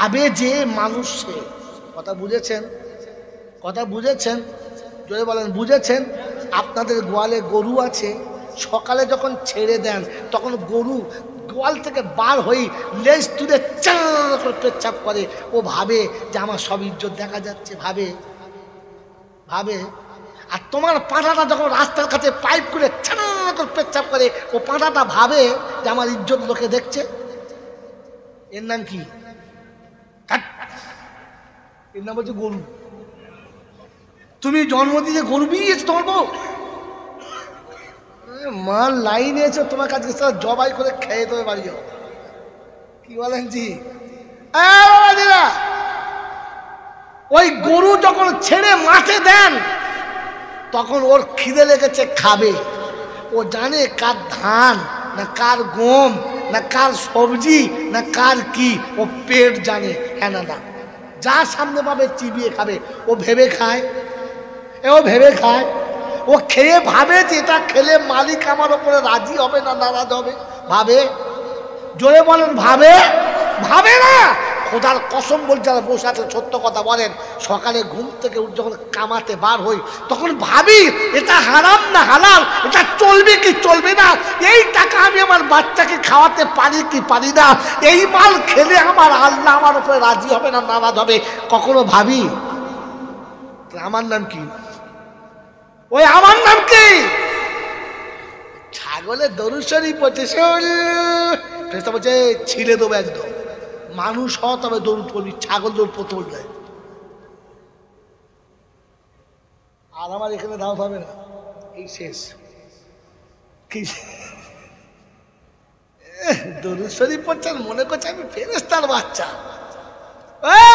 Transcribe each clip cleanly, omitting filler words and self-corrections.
ভাবে যে মানুষ সে। কথা বুঝেছেন? কথা বুঝেছেন? যদি বলেন বুঝেছেন। আপনাদের গোয়ালে গরু আছে, সকালে যখন ছেড়ে দেন তখন গরু গোয়াল থেকে বার হয়ে লেজ তুলে চাঁ করে পেচ্ছাপ করে। ও ভাবে যে আমার সব ইজ্জত দেখা যাচ্ছে, ভাবে ভাবে। আর তোমার পাঁঠাটা যখন রাস্তার কাছে পাইপ করে চাঁ করে পেচ্ছাপ করে, ও পাঁঠাটা ভাবে যে আমার ইজ্জত লোকে দেখছে। এর নাম কি? এর নাম হচ্ছে গরু। তুমি জন্ম দিয়ে গরু বিয়েছো তোমার বউ, মাল লাইনে এসে তোমার কাছে জবাই করে খেয়ে তুমি বাড়ি যাও। কি বলেন জি? ওই গরু যখন ছেড়ে মাঠে দেন তখন ওর খিদে লেগেছে, খাবে। ও জানে কার ধান না কার গম না কার সবজি না কার কি, ও পেট জানে। হ্যাঁ না না, যা সামনে পাবে চিবিয়ে খাবে। ও ভেবে খায়, ও ভেবে খায়। ও খেয়ে ভাবে যে এটা খেলে মালিক আমার ওপরে রাজি হবে না নারাজ হবে, ভাবে। জোরে বলেন ভাবে? ভাবে না। খোদার কসম বলছে, যারা বসে আছে সত্য কথা বলেন। সকালে ঘুম থেকে যখন কামাতে বার হই তখন ভাবি এটা হারাম না হালাল, এটা চলবে কি চলবে না, এই টাকা আমি আমার বাচ্চাকে খাওয়াতে পারি কি পারি না, এই মাল খেলে আমার আল্লাহ আমার উপরে রাজি হবে না নারাজ হবে, কখনো ভাবি? আমার নাম কি? ওই আমার নাম কি? ছাগলের দরুদ শরীফ পড়ছে, ফেরেশতা বলছে ছিলে দেবো একদম। মানুষ হ তবে দরুদ পড়বি, ছাগল দৌড় পড়তে বলবে। আর আমার এখানে দাও হবে না, এই শেষ। কি দরুদ শরীফ পড়ছেন, মনে করছে আমি ফেরেশতার বাচ্চা।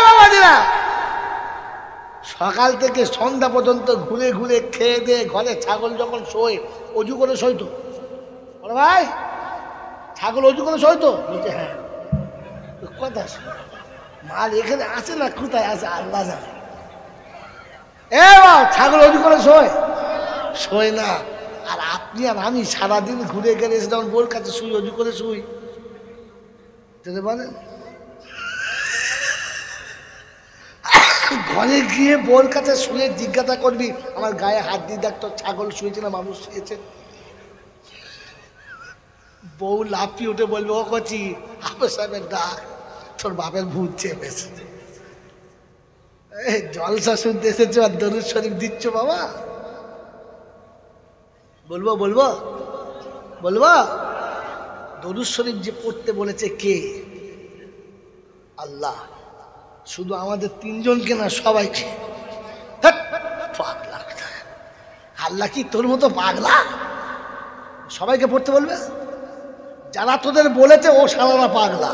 বাবাজিরা, সকাল থেকে সন্ধ্যা পর্যন্ত ঘুরে ঘুরে খেয়ে দিয়ে ঘরে ছাগল যখন শোয়, অজু করে শোয়তো? ভাই ছাগল অজু করে শোয়তো? বলছে হ্যাঁ। কথা মাল এখানে আছে না কোথায় আছে আল্লাহ জানে। ছাগল অজু করে শোয়? শোয় না। আর আপনি আর আমি সারাদিন ঘুরে গেলে এসে যখন বোর কাছে শুই, অজু করে শুই, যদি বলেন ঘরে গিয়ে বোর কাছে শুয়ে জিজ্ঞাসা করবি আমার গায়ে হাত দিয়ে দেখ তো ছাগল শুয়েছে না মানুষ শুয়েছে? বউ লাফিয়ে উঠে বলবে ও কচি হাফেজ সাহেবের ডাক, তোর বাপের ভূত চেপেছে। জলসা শুনতে এসেছো আর দরুদ শরীফ দিচ্ছ বাবা? বলবো বলবো বলবো? দরুদ শরীফ যে পড়তে বলেছে কে? আল্লাহ। শুধু আমাদের তিনজনকে না, সবাইকে। পাগলা, আল্লাহ কি তোর মতো পাগলা? সবাইকে পড়তে বলবে? যারা তোদের বলেছে ও সারারা পাগলা,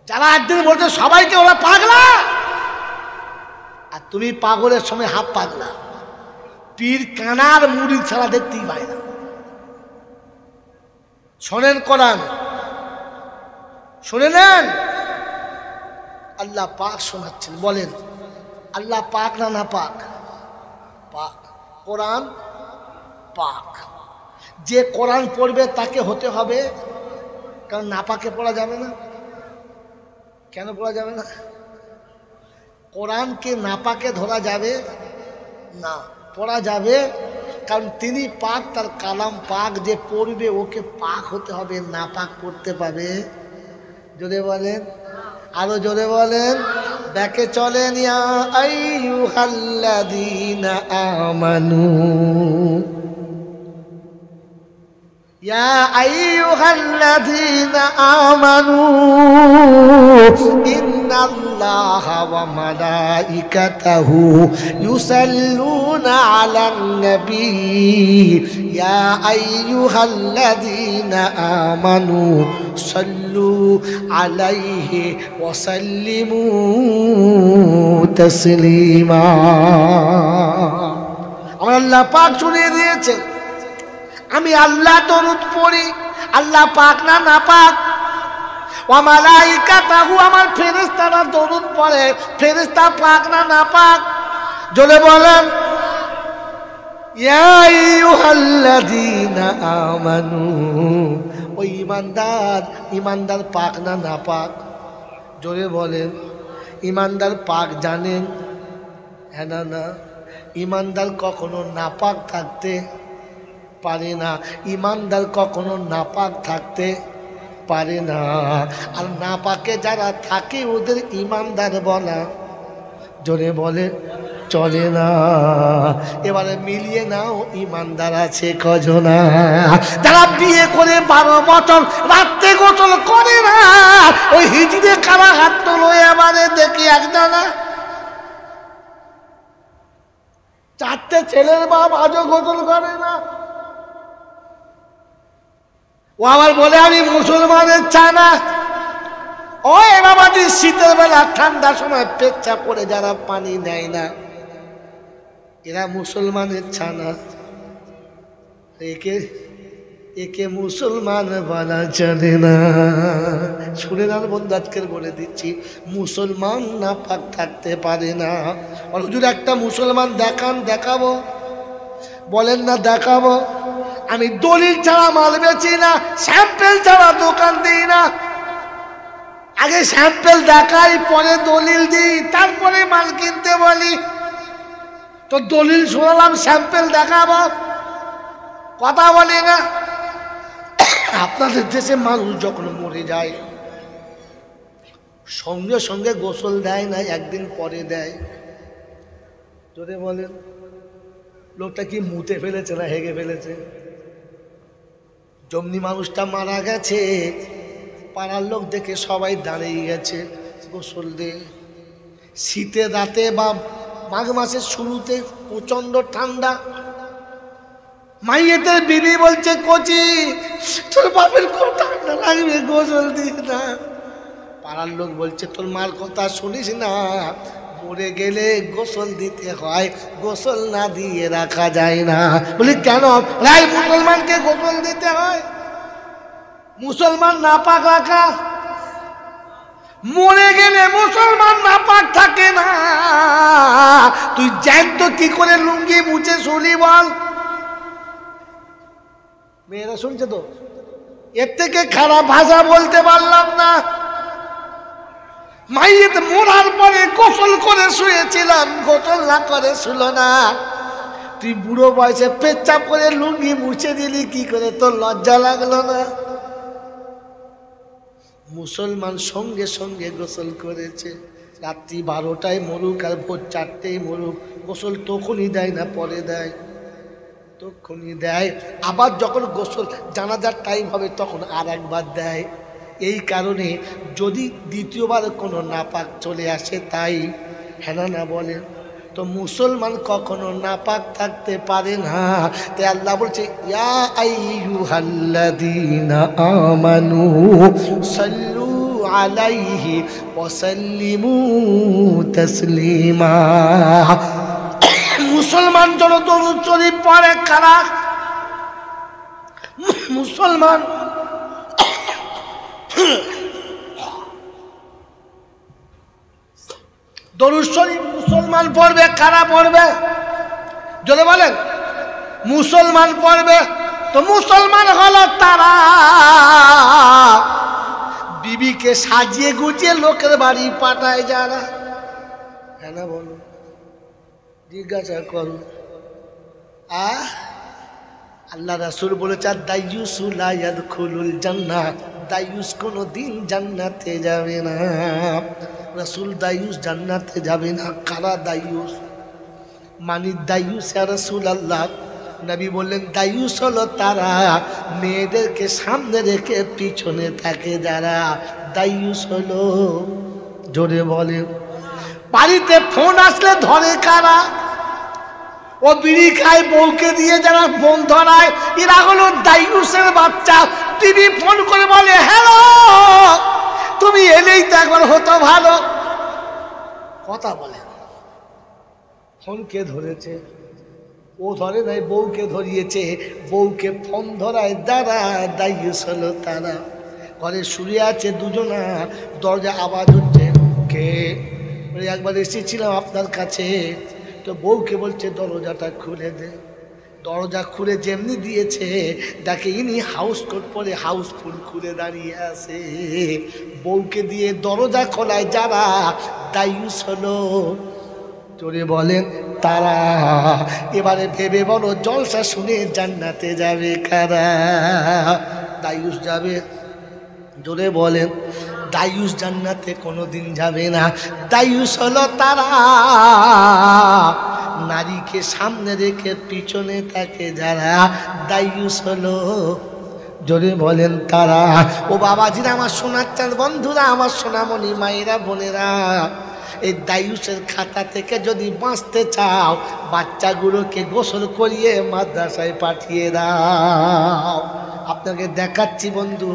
যারা একদিন বলছে সবাইকে ওরা পাগলা, আর তুমি পাগলের সময় হাফ পাগলা। পীর কানার মুড়ি ছাড়া দেখতেই পায় না। শোনেন কোরআন, শুনে নেন। আল্লাহ পাক শোনাচ্ছেন, বলেন আল্লাহ পাক না না পাক? পাক। কোরআন পাক। যে কোরআন পড়বে তাকে হতে হবে, কারণ নাপাকে পড়া যাবে না। কেন পড়া যাবে না? কোরআনকে নাপাকে ধরা যাবে না, পড়া যাবে কারণ তিনি পাক, তার কালাম পাক। যে পড়বে ওকে পাক হতে হবে, নাপাক পড়তে পাবে? জোরে বলেন, আরো জোরে বলেন। দেখে চলেন ইয়া আইয়ুহাল্লাযীনা আমানু, ইয়া আইয়ুহাল্লাযীনা আমানু ইন্নাল্লাহা ওয়া মালাইকাতাহু ইউসাল্লুনা আলান নবী ইয়া আইয়ুহাল্লাযীনা আমানু সাল্লু আলাইহি ওয়া সাল্লিমু তাসলিমা। আমার আল্লাহ পাক শুনিয়ে দিয়েছেন, আমি আল্লাহ দরুদ পড়ি। আল্লাহ পাক না না পাক? ওয়া মালাইকাতাহু, আমার ফেরেশতারা দরুদ পড়ে। ফেরেশতা পাক না না পাক? জোরে বলেন। ইয়া আইয়ুহাল্লাযীনা আমানু, ওই ইমানদার, ইমানদার পাক না না পাক? জোরে বলেন। ইমানদার পাক জানেন? হ্যাঁ না না, ইমানদার কখনো নাপাক থাকতে পারে না। ইমানদার কখনো নাপাক থাকতে পারে না। আর নাপাকে যারা থাকে ওদের ইমানদার বলা জোরে বলে চলে না। এবারে মিলিয়ে নাও ইমানদার আছে কজনা? যারা বিয়ে করে 12 বছর রাত্রে গোসল করে না, ওই হিজড়ে কারা হাত তোলো এবারে দেখি একজনা। 4টে ছেলের বাপ আজও গোসল করে না। ও আবার বলে আমি মুসলমানের ছানা। ওই বাবাজি শীতের বেলা ঠান্ডার সময় পেচ্ছাপ করে যারা পানি নেয় না, এরা মুসলমানের ছানা। একে মুসলমান বলা চলে না। শুনে না বন্ধু, আজকের বলে দিচ্ছি, মুসলমান নাপাক থাকতে পারে না। আর হুজুর একটা মুসলমান দেখান, দেখাবো। বলেন না দেখাবো। আমি দলিল ছাড়া মাল বেচি না, স্যাম্পেল ছাড়া দোকান দিই না। আগে স্যাম্পেল দেখাই, পরে দলিল দিই, তারপরে মাল কিনতে বলি। তো দলিল শোনালাম, স্যাম্পেল দেখাবো, কথা বলি না। আপনাদের দেশে মানুষ যখন মরে যায় সঙ্গে সঙ্গে গোসল দেয় না, একদিন পরে দেয়। যদি বলেন লোকটা কি মুতে ফেলেছে না হেগে ফেলেছে? যেমনি মানুষটা মারা গেছে, পাড়ার লোক দেখে সবাই দাঁড়িয়ে গেছে গোসল দিয়ে। শীতের রাতে বা মাঘ মাসের শুরুতে প্রচন্ড ঠান্ডা। মাইয়েদের বিবি বলছে, কচি তোর বাপের খুব ঠান্ডা লাগবে, গোসল দিস না। পাড়ার লোক বলছে, তোর মার কথা শুনিস না, মরে গেলে গোসল দিতে হয়, গোসল না দিয়ে রাখা যায় না। বলি কেন? মুসলমানকে গোসল দিতে হয়, মুসলমান নাপাক রাখা। মরে গেলে মুসলমান নাপাক থাকে না। তুই জ্যান্ত কি করে লুঙ্গি মুছে শুলি বল? মেয়েরা শুনছে তো? এর থেকে খারাপ ভাষা বলতে পারলাম না। মাইয়েত মরার পরে গোসল করে শুয়েছিলাম, গোসল না করে শুলো না। তুই বুড়ো বয়সে পেচ্ছাপ করে লুঙ্গি মুছে দিলি কি করে? তোর লজ্জা লাগলো না? মুসলমান সঙ্গে সঙ্গে গোসল করেছে। রাত্রি 12টায় মরুক আর ভোর 4টেই মরুক, গোসল তখনই দেয় না, পরে দেয়? তখনই দেয়। আবার যখন গোসল জানাজার টাইম হবে তখন আর একবার দেয়। এই কারণে যদি দ্বিতীয়বার কোনো নাপাক চলে আসে, তাই হ্যাঁ না বলেন, তো মুসলমান কখনো নাপাক থাকতে পারে না। তাই আল্লাহ বলছে, ইয়া আইয়ুহাল্লাযীনা আমানু সাল্লু আলাইহি ওয়া সাল্লিমু তাসলিমা। মুসলমান জন দরুদ শরীফ পড়ে কারা? মুসলমান। দরুদ শরীফ মুসলমান পড়বে, কারা পড়বে? যদি বলেন মুসলমান পড়বে। তো মুসলমান হলো তারা বিবিকে সাজিয়ে গুজিয়ে লোকের বাড়ি পাঠায় যারা। হ্যাঁ না বলো, জিজ্ঞাসা করো। আল্লাহ রাসূল বলেছে, দাইয়ুসু লা ইয়াদখুলুল জান্নাহ, দাইয়ুস কোনো দিন জান্নাতে যাবে না। রাসূল দাইয়ুস জান্নাতে যাবে না। কারা দাইয়ুস? মানি দাইয়ুস ইয়া রাসূলুল্লাহ। নবী বললেন, দাইয়ুস হলো তারা মেয়েদেরকে সামনে রেখে পিছনে থাকে যারা। দাইয়ুস হলো, জোরে বলে, বাড়িতে ফোন আসলে ধরে কারা? ও বিড়ি খায়, বউকে দিয়ে যারা ফোন ধরায়, এরা হলো দাইয়ুসের বাচ্চা। টিভি ফোন করে বলে, হ্যালো তুমি এলেই তো একবার হতো ভালো। কথা বলে, ফোন কে ধরেছে? ও ধরে নাই, বউকে ধরিয়েছে। বউকে ফোন ধরায় যারা, দাইয়ুস হলো তারা। ঘরে শুয়ে আছে দুজনা, দরজা আওয়াজ হচ্ছে, কে? একবার এসেছিলাম আপনার কাছে, তো বউকে বলছে দরজাটা খুলে দে। দরজা খুলে যেমনি দিয়েছে দেখে ইনি হাউস কোট পরে হাউসফুল খুলে দাঁড়িয়ে আছে। বউকে দিয়ে দরজা খোলায় যারা দায়ুস হলো, চলে বলেন তারা। এবারে ভেবে বলো জলসা শুনে জান্নাতে যাবে কারা? দায়ুস যাবে? জোরে বলেন। দায়ুস জান্নাতে কোনোদিন যাবে না। দায়ুস হলো তারা নারীকে সামনে রেখে পিছনে থাকে যারা, দায়ুস হলো। জোরে বলেন তারা। ও বাবাজিরা, আমার সোনার চাঁদ বন্ধুরা, আমার সোনামণি মায়েরা বোনেরা, এই দায়ুসের খাতা থেকে যদি বাঁচতে চাও বাচ্চাগুলোকে গোসল করিয়ে মাদ্রাসায় পাঠিয়ে দাও। আপনাকে দেখাচ্ছি বন্ধু,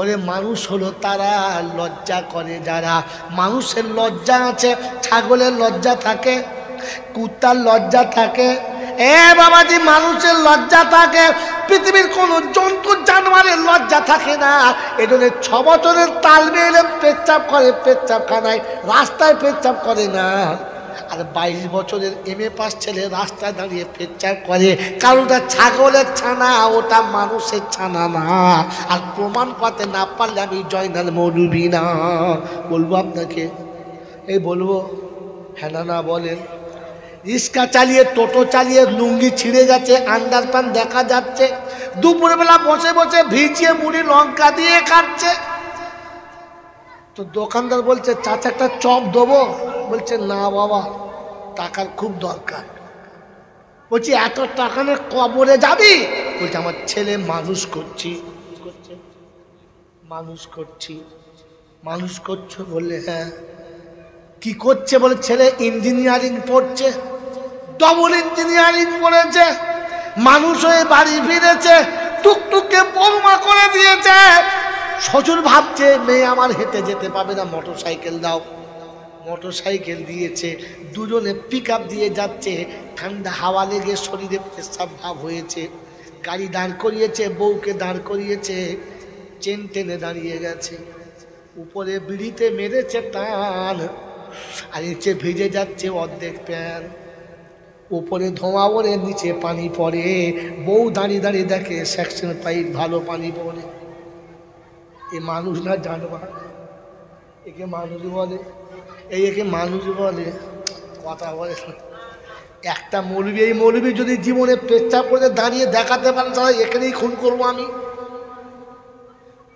ওরে মানুষ হলো তারা লজ্জা করে যারা। মানুষের লজ্জা আছে, ছাগলের লজ্জা থাকে, কুত্তার লজ্জা থাকে, এ বাবাজি মানুষের লজ্জা থাকে, পৃথিবীর কোন জন্তু জানোয়ারের লজ্জা থাকে না। এজন্য 6 বছরের তাল মেয়ে পেচ্ছাপ করে পেচ্ছাপখানায়, রাস্তায় পেচ্ছাপ করে না। আর 22 বছরের MA পাস ছেলে রাস্তায় দাঁড়িয়ে পেচ্ছাপ করে, কারণ ওটা ছাগলের ছানা, ওটা মানুষের ছানা না। আর প্রমাণ করতে না পারলে আমি জয়নাল মৌলবী না। বলবো আপনাকে, এই বলবো, হ্যাঁ না বলেন। রিক্সা চালিয়ে টোটো চালিয়ে লুঙ্গি ছিঁড়ে গেছে, আন্ডারপ্যান্ট দেখা যাচ্ছে, দুপুরবেলা বসে বসে ভিজিয়ে মুড়ি লঙ্কা দিয়ে খাচ্ছে। তো দোকানদার বলছে চাচা একটা চপ দেবো? বলছে না বাবা, টাকার খুব দরকার। বলছি এত টাকা নিয়ে কবরে যাবি? বলছে আমার ছেলে মানুষ করছি। মানুষ করছি। মানুষ করছো? বললে হ্যাঁ। কি করছে? বলে ছেলে ইঞ্জিনিয়ারিং পড়ছে, ডবল ইঞ্জিনিয়ারিং পড়েছে, মানুষ হয়ে বাড়ি ফিরেছে, টুকটুককে বৌমা করে দিয়েছে। শ্বশুর ভাবছে মেয়ে আমার হেঁটে যেতে পাবে না, মোটর সাইকেল দাও। মোটর সাইকেল দিয়েছে, দুজনে পিক আপ দিয়ে যাচ্ছে। ঠান্ডা হাওয়া লেগে শরীরে পেশাব ভাব হয়েছে, গাড়ি দাঁড় করিয়েছে, বউকে দাঁড় করিয়েছে, চেন টেনে দাঁড়িয়ে গেছে। উপরে বিড়িতে মেরেছে টান, আর নিচে ভিজে যাচ্ছে অর্ধেক প্যান। উপরে ধোঁয়া ওড়ে, নিচে পানি পড়ে। বউ দাঁড়িয়ে দাঁড়িয়ে দেখে সেকশন পাইপ, ভালো পানি পড়ে। এ মানুষ না জানোয়ার? একে মানুষ বলে? একে মানুষ বলে? কথা বলে একটা মৌলবী। এই মৌলবী যদি জীবনে পেচ্ছাপ করে দাঁড়িয়ে দেখাতে পারে তাহলে এখানেই খুন করবো আমি।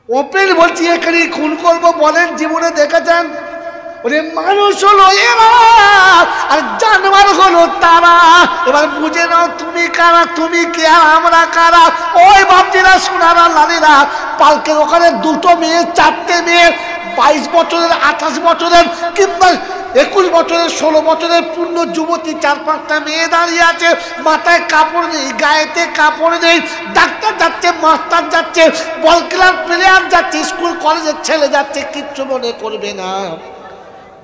ওপেন বলছি, এখানেই খুন করবো। বলেন জীবনে দেখেছেন? ওরে মানুষ হলো এরা আর জানোয়ার হলো তারা। এবার বুঝে নাও তুমি কারা, তুমি কে আর আমরা কারা। ওই বাপজিরা, সোনারা, লালিরা, পালকের ওখানে 2টো মেয়ে, 4টে মেয়ে, 22 বছরের, 28 বছরের, কিংবা 21 বছরের, 16 বছরের পূর্ণ যুবতী 4-5টা মেয়ে দাঁড়িয়ে আছে। মাথায় কাপড় নেই, গায়েতে কাপড় নেই। ডাক্তার যাচ্ছে, মাস্টার যাচ্ছে, বল খেলার প্লেয়ার যাচ্ছে, স্কুল কলেজের ছেলে যাচ্ছে, কিচ্ছু মনে করবে না।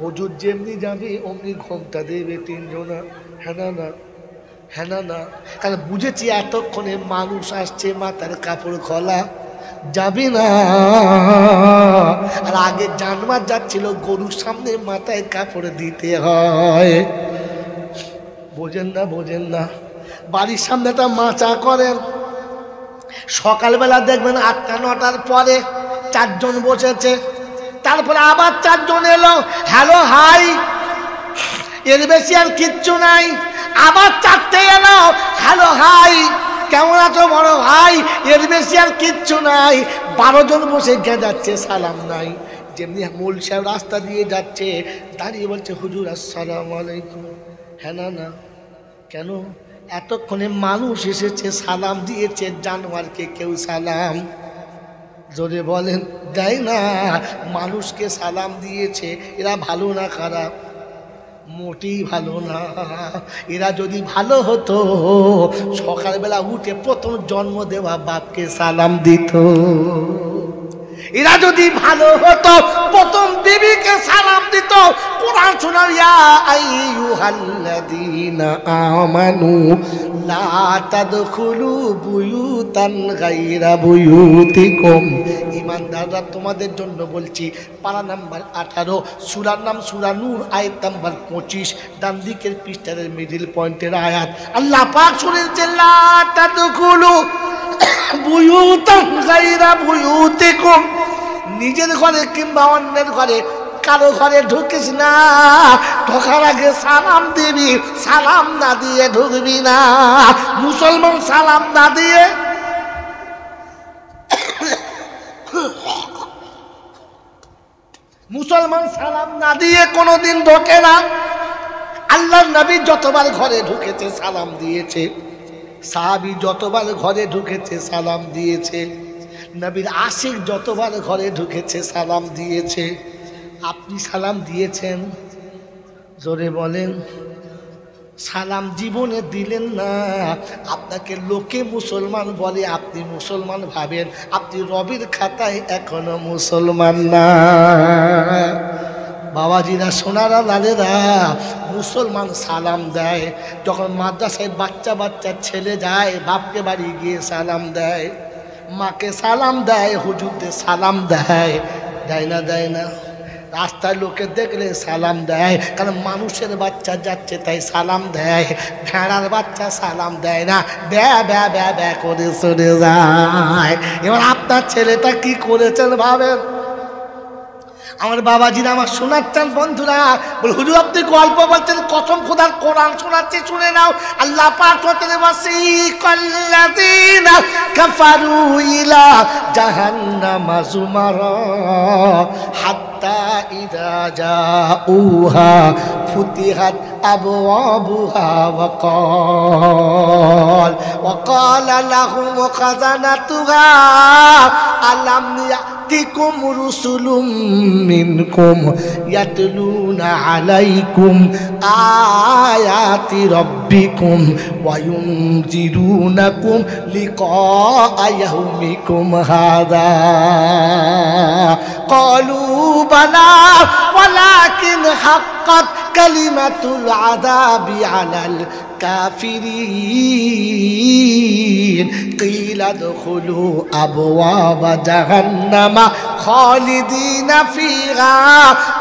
হুজুর যেমনি যাবে অমনি ঘোমটা দেবে 3 জনা। হ্যাঁ না? হ্যাঁ না? কারণ বুঝেছি এতক্ষণে মানুষ আসছে, মাথার কাপড় খোলা যাবে না। আর আগে জানোয়ার যাচ্ছিল, গরুর সামনে মাথায় কাপড় দিতে হয়। বোঝেন না? বোঝেন না? বাড়ির সামনে একটা মাচা করেন, সকালবেলা দেখবেন 8টা-9টার পরে 4 জন বসেছে, তারপরে আবার 4 জন এলো, হ্যালো হাই, এর বেশি আর কিচ্ছু নাই। আবার 4টে এলো, হ্যালো হাই, কেমন আছো বড় ভাই, এর বেশি আর কিচ্ছু নাই। 12 জন বসে গেঁজাচ্ছে, সালাম নাই। যেমনি মূল সাহেব রাস্তা দিয়ে যাচ্ছে, দাঁড়িয়ে বলছে হুজুর আসসালামু আলাইকুম। হ্যাঁ না? কেন? এতক্ষণে মানুষ এসেছে, সালাম দিয়েছে, জানোয়ারকে কেউ সালাম জোরে বলেন দেয় না। মানুষকে সালাম দিয়েছে। এরা ভালো না খারাপ? মোটেই ভালো না। এরা যদি ভালো হতো সকালবেলা উঠে প্রথম জন্ম দেওয়া বাপকে সালাম দিত। এরা যদি ভালো হতো প্রথম বিবিকে সালাম দিত, কোরআন শোনাও, ইয়া আইয়ুহাল্লাযীনা আমানু লা তাদখুলু বুয়ুতান গায়রা বুয়ুতিকুম। ঈমানদাররা তোমাদের জন্য বলছি, পারা নাম্বার 18, সূরার নাম সূরা নূর, আয়াত নাম্বার 25, ডান দিকের পৃষ্ঠার মিডল পয়েন্টের আয়াত। আল্লাহ পাক শুনেছেন, লা তাদখুলু বুয়ুতান গায়রা বুয়ুতিকুম, নিজের ঘরে কিংবা অন্যের ঘরে কারো ঘরে ঢুকিস না, ঢোকার আগে সালাম দিবি, সালাম না দিয়ে ঢুকবি না। মুসলমান সালাম না দিয়ে কোনোদিন ঢোকে না। আল্লাহর নবী যতবার ঘরে ঢুকেছে সালাম দিয়েছে, সাহাবী যতবার ঘরে ঢুকেছে সালাম দিয়েছে, নবীর আশিক যতবার ঘরে ঢুকেছে সালাম দিয়েছে। আপনি সালাম দিয়েছেন? জোরে বলেন। সালাম জীবনে দিলেন না, আপনাকে লোকে মুসলমান বলে, আপনি মুসলমান ভাবেন, আপনি রবির খাতায় এখনো মুসলমান না। বাবাজিরা, সোনারা, লালেরা, মুসলমান সালাম দেয় যখন মাদ্রাসায় বাচ্চা বাচ্চা ছেলে যায়, বাপকে বাড়ি গিয়ে সালাম দেয়, মাকে সালাম দেয়, হুজুরদের সালাম দেয়, দেয় না? দেয় না? রাস্তায় লোকে দেখলে সালাম দেয়, কারণ মানুষের বাচ্চা যাচ্ছে তাই সালাম দেয়। ভেড়ার বাচ্চা সালাম দেয় না, ব্যা ব্যা ব্যা ব্যা করে সরে যায়। এবার আপনার ছেলেটা কি করেছেন ভাবেন। আমার বাবাজিরা আমার শোনাচ্ছেন বন্ধুরা, বল হুজুর আপনি গল্প বলছেন, কসম খোদার কোরআন শোনাচ্ছি, শুনে নাও। আল্লাহ পাক বলেন, ওয়াসিকাল্লাযীনা কাফারু ইলা জাহান্নামা যুমারা হাত্তা ইযা জাউহা ফুতিহাত আবওয়াবুহা ওয়া ক্বালা লাহুম খাযানাতুহা আলাম ইয়াতিকুম রুসুলুম মিনকুম ইয়াতলুনা আলাইকুম আয়াতি রাব্বিকুম ওয়া ইউনজিরুনাকুম লিকা ইয়াউমিকুম হাযা ক্বালু বালা ওয়ালাকিন হাক্কাত কালিমাতুল আযাবি আলাল কাফিরিন কিলা দুখুলু আবওয়াবা জাহান্নামা খালিদিনা ফিহা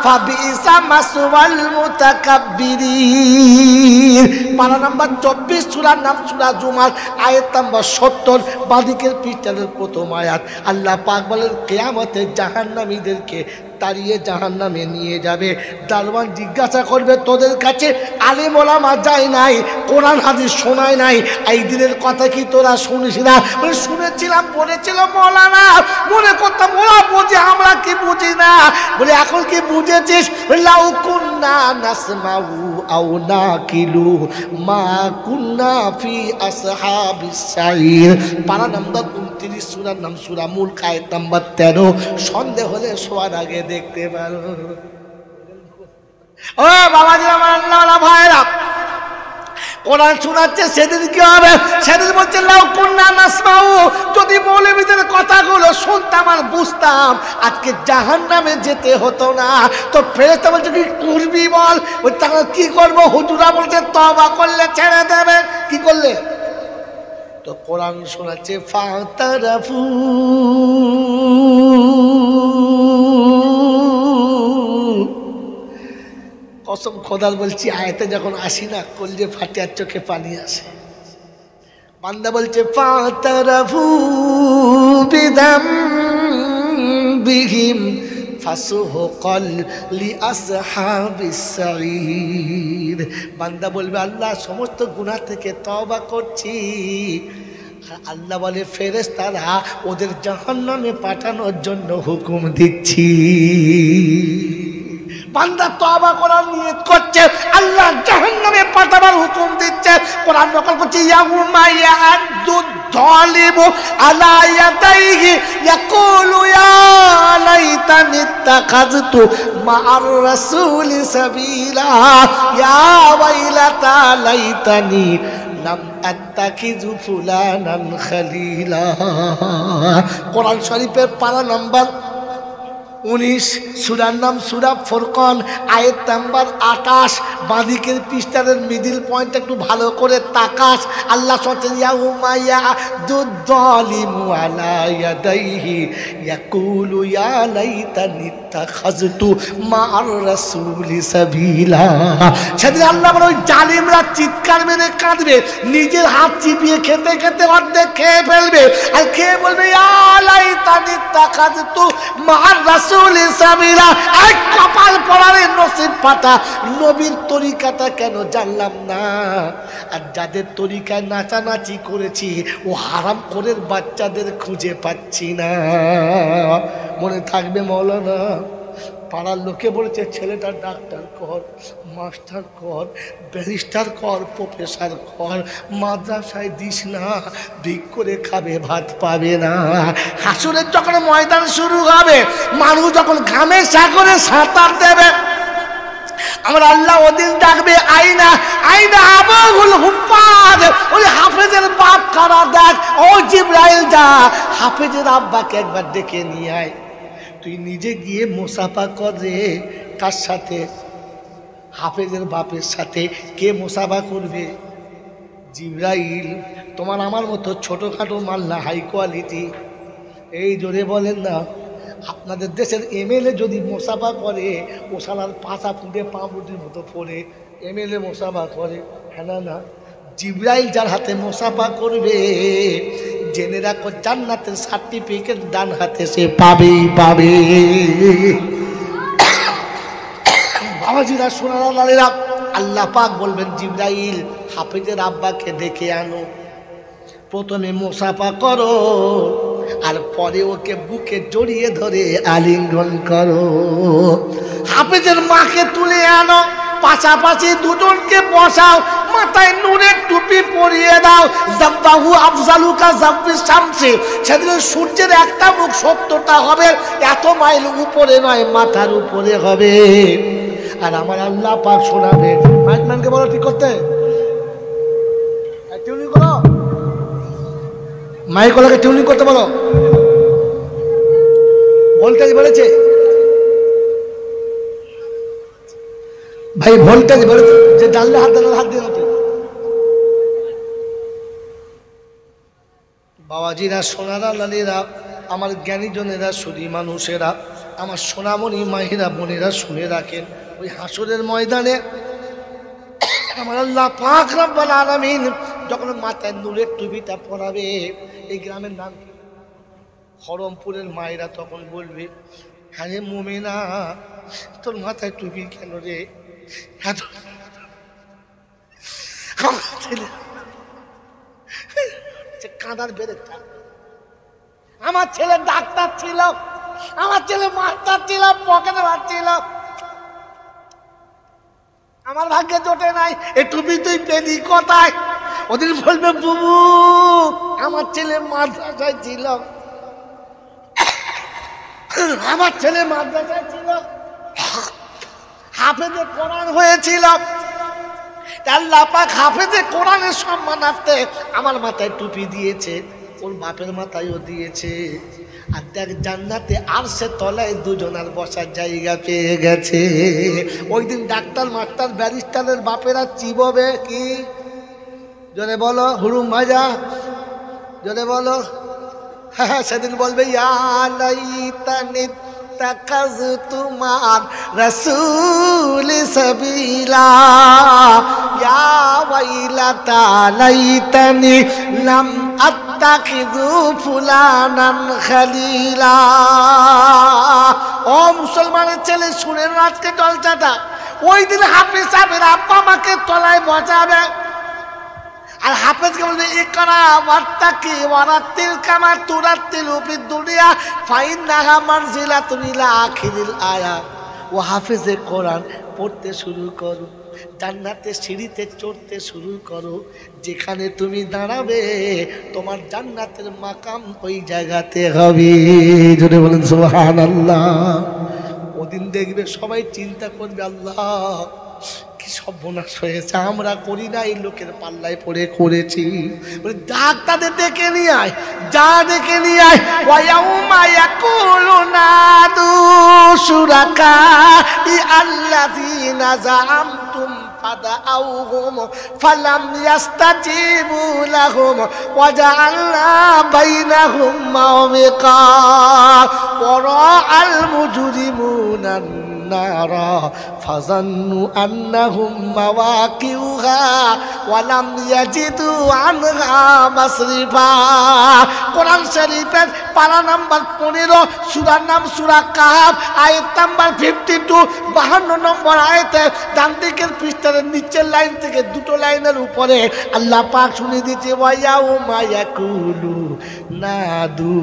ফাবিসা মাসওয়াল মুতাকাব্বিরিন। পারা নাম্বার 24, সূরার নাম সূরা জুমার, আয়াত নাম্বার 70, বাদিকের পৃষ্ঠার প্রথম আয়াত। আল্লাহ পাক বলেন, কিয়ামতে জাহান্নামীদেরকে তাড়িয়ে জাহান্নামে নিয়ে যাবে। দারওয়ান জিজ্ঞাসা করবে, তোদের কাছে আলেম ওলামা যায় নাই, কোরআন হাদিস শোনায় নাই, এই দিনের কথা কি তোরা শুনিস না? বলে শুনেছিলাম, বলেছিল মৌলানা, মনে করতাম ওরা বোঝে, আমরা কি বুঝি না। বলে এখন কি বুঝেছিস? লাউ কুন্না নাসমাউ আও নাকিলু মা কুন্না ফি আসহাবিস সাইর। পারা নাম্বার 29, সূরার নাম সূরা মুলক, আয়াত নাম্বার 13। সন্দেহ হলে শোয়ার আগে দেখতে পারো। ও বাবাজিরা, আমার আল্লাহওয়ালা ভাইরা, কোরআন শোনাচ্ছে, সেদিন কি হবে? সেদিন বলছে লাউ কুন্না নাসমাউ, যদি মৌলবীদের কথাগুলো শুনতাম আর বুঝতাম, আজকে জাহান্নামে যেতে হতো না। তো ফেরেশতা বলছে, কি করবি বল? ওই তাহলে কি করবো? হুজুরা বলছে তওবা করলে ছেড়ে দেবে। কি করলে? তো কোরআন শোনাচ্ছে, ফাতারাফু কসম খোদার বলছি, আয়াতে যখন আসি না, কলজে ফাটে আর চোখে পানি আসে। বান্দা বলছে, ফাতারাফু বিযামবিহিম ফাসুহকাল লিআসহাবিস সাঈর। বান্দা বলবে, আল্লাহ সমস্ত গুনাহ থেকে তওবা করছি। আর আল্লাহ বলে, ফেরেশতারা ওদের জাহান্নামে পাঠানোর জন্য হুকুম দিচ্ছি। বান্দা তওবা করার নিয়ত করছে, আল্লাহ জাহান্নামে পাঠাবার হুকুম দিচ্ছে। কোরআন নকল করছে, ইয়াউমা ইয়াদু যালিমু আলা ইয়াদাইহি ইয়াকুলু ইয়া লাইতানি ইত্তাখাযতু মা'আর রাসূলি সাবিলা ইয়া ওয়াইলাতা লাইতানি লাম আত্তাখিযু ফুলানান খালিলা। কোরআন শরীফের পারা নাম্বার 19 সূরার নাম সূরা ফুরকান, আয়াত নাম্বার 28। বাঁদিকের পৃষ্ঠার মিডল পয়েন্ট একটু ভালো করে তাকাস। আল্লাহ বলেন ইয়াউমা ইয়াদুয-যালিমু আলা ইয়াদাইহি ইয়াকুলু ইয়া লাইতানি ইত্তাখাযতু মা'আর রাসূলি সাবিলা। সেদিন আল্লাহ বলে ওই জালিমরা চিৎকার মেরে কাঁদবে, নিজের হাত চিপিয়ে খেতে খেতে অর্ধেক খেয়ে ফেলবে, আর খেয়ে বলবে ইয়া লাইতানি ইত্তাখাযতু মা'আর রাসূলি সাবিলা। এক কপাল পড়ারে নসিব ফাটা, নবীর তরিকাটা কেন জানলাম না। আর যাদের তরিকায় নাচানাচি করেছি ও হারাম করে বাচ্চাদের খুঁজে পাচ্ছি না। মনে থাকবে মৌলানা, পাড়ার লোকে বলেছে ছেলেটা ডাক্তার কর, মাস্টার কর, ব্যারিস্টার কর, প্রফেসর কর, মাদ্রাসায় দিস না, ভিক করে খাবে, ভাত পাবে না। হাসুরের যখন ময়দান শুরু হবে, মানুষ যখন ঘামে সাগরে সাঁতার দেবে, আমার আল্লাহ ওদিন ডাকবে আইনা আইনা আবুল হুফাজ, ওই হাফেজের বাপ কারা দেখ। ও জিবরাইল যা হাফেজের আব্বাকে একবার ডেকে নিয়ে আয়। তুই নিজে গিয়ে মুসাফা কর রে। কার সাথে? হাফেজের বাপের সাথে। কে মুসাফা করবে? জিবরাইল। তোমার আমার মতো ছোটোখাটো মাল না, হাই কোয়ালিটি। এই জোরে বলেন না। আপনাদের দেশের এমএলএ যদি মুসাফা করে, ও শালার পাছা ফুটে পাঁপুটির মতো পড়ে। এমএলএ মুসাফা করে, হ্যাঁ না না। জিবরাইল যার হাতে মুসাফা করবে, জেনে রাখো জান্নাতের সার্টিফিকেট ডান হাতে সে পাবেই পাবে। বাবাজিরা, সোনারা লালেরা, আল্লাহ পাক বলবেন জিবরাইল হাফেজের আব্বাকে ডেকে আনো, প্রথমে মুসাফা করো, আর পরে ওকে বুকে জড়িয়ে ধরে আলিঙ্গন করো। হাফেজের মাকে তুলে আনো, পাশাপাশি দুজনকে বসাও, মাথায় নূরের টুপি পরিয়ে দাও। জাব্বাহু আফজালুকা জাব্বিস শামসি, সেদিন সূর্যের একটা মুখ 70টা হবে, এত মাইল উপরে নয়, মাথার উপরে হবে। আর আমার আল্লাহ পাক শোনাবে। মাইকম্যানকে বলো ঠিক করতে, টিউনিং করো, মাইকগুলোকে টিউনিং করতে বলো। ভোল্টেজ বেড়েছে ভাই, ভোল্টেজ বেড়েছে। যে জানলে হাত দেন, হাত দিয়ে হতো। বাবাজিরা, সোনারা লালীরা, আমার জ্ঞানীজনেরা, সুধী মানুষেরা, আমার সোনামণি মাহিরা বোনেরা শুনে রাখেন। ওই হাসরের ময়দানে আমার আল্লাহ পাক রব্বুল আলামিন যখন মাথায় নূরের টুপিটা পরাবে, এই গ্রামের নাম কি? খড়মপুরের মায়েরা তখন বলবে, হ্যাঁ রে মুমিনা, তোর মাথায় টুপি কেন রে? কাঁদার বেড়ে। আমার ছেলে ডাক্তার ছিল, আমার ছেলে মাস্টার ছিল, পকেটে মার ছিল, আমার ভাগ্যে জোটে নাই। এ টুপি তুই পেলি কোথায়? ওদিন বলবে বুবু আমার ছেলে মাদ্রাসায় ছিল, আমার ছেলে মাদ্রাসায় ছিল, হাফেজে কোরআন হয়েছিল। আল্লাহ পাক হাফেজে কোরআনের সম্মানার্থে আমার মাথায় টুপি দিয়েছে, ওর বাপের মাথায়ও দিয়েছে। আর দেখ জান্নাতে আরশে তলায় দুজনার বসার জায়গা পেয়ে গেছে। ওই দিন ডাক্তার মাস্টার ব্যারিস্টারের বাপেরা চিববে কি? জোরে বলো হুড়ুম ভাজা, জোরে বলো। হ্যাঁ, সেদিন বলবে ইয়া লাইতানি ইত্তাখাযতু মা'আর রাসূলি সাবিলা, ইয়া ওয়াইলাতা লাইতানি লাম আত্তাখিযু ফুলানান খালিলা। ও মুসলমানের ছেলে, শুনেন আজকে জলসাটা। ওই দিন হাফেজ সাহেবের আব্বা আমাকে তলায় বসাবে, আর হাফেজকে বলবে ইকরা ওয়াত্তাকি ওয়ারাতিল কামা তুরাতিলু ফিদ দুনিয়া ফাইন্নাহা মানজিলাতুন ইলা আখিরিল আয়াত। ও হাফেজে কোরআন পড়তে শুরু করো, জান্নাতের সিঁড়িতে চড়তে শুরু করো। যেখানে তুমি দাঁড়াবে তোমার জান্নাতের মাকাম ওই জায়গাতে হবে। জোরে বলেন সুবহানাল্লাহ। ওদিন দেখবে সবাই চিন্তা করবে, আল্লাহ কি সর্বনাশ হয়েছে, আমরা করি না, এই লোকের পাল্লায় পড়ে করেছি। ডাক তাদের ডেকে নিয়ে আয়, যা ডেকে নিয়ে আয়। ওয়ায়াউমা ইয়াকুলু নাদু শুরাকাই আল্লাযীনা যাআমতুম ফাদাউহুম ফালাম ইয়াস্তাজিবু লাহুম ওয়াজআলনা বাইনাহুম মাওবিকা ওয়ারাআল মুজরিমুনা নারা ফাযান্নু আন্নাহুম মাওয়াকিউহা ওয়ালাম ইয়াজিদু আনহা মাসরিফা। কোরআন শরীফের পারা নাম্বার 15, সূরার নাম সূরা কাহফ, আয়াত নাম্বার 52, 52 নম্বর আয়াতে ডান দিকের পৃষ্ঠার নিচের লাইন থেকে দুটো লাইনের উপরে আল্লাহ পাক শুনিয়ে দিয়েছে ওয়ায়াউমা ইয়াকুলু নাদু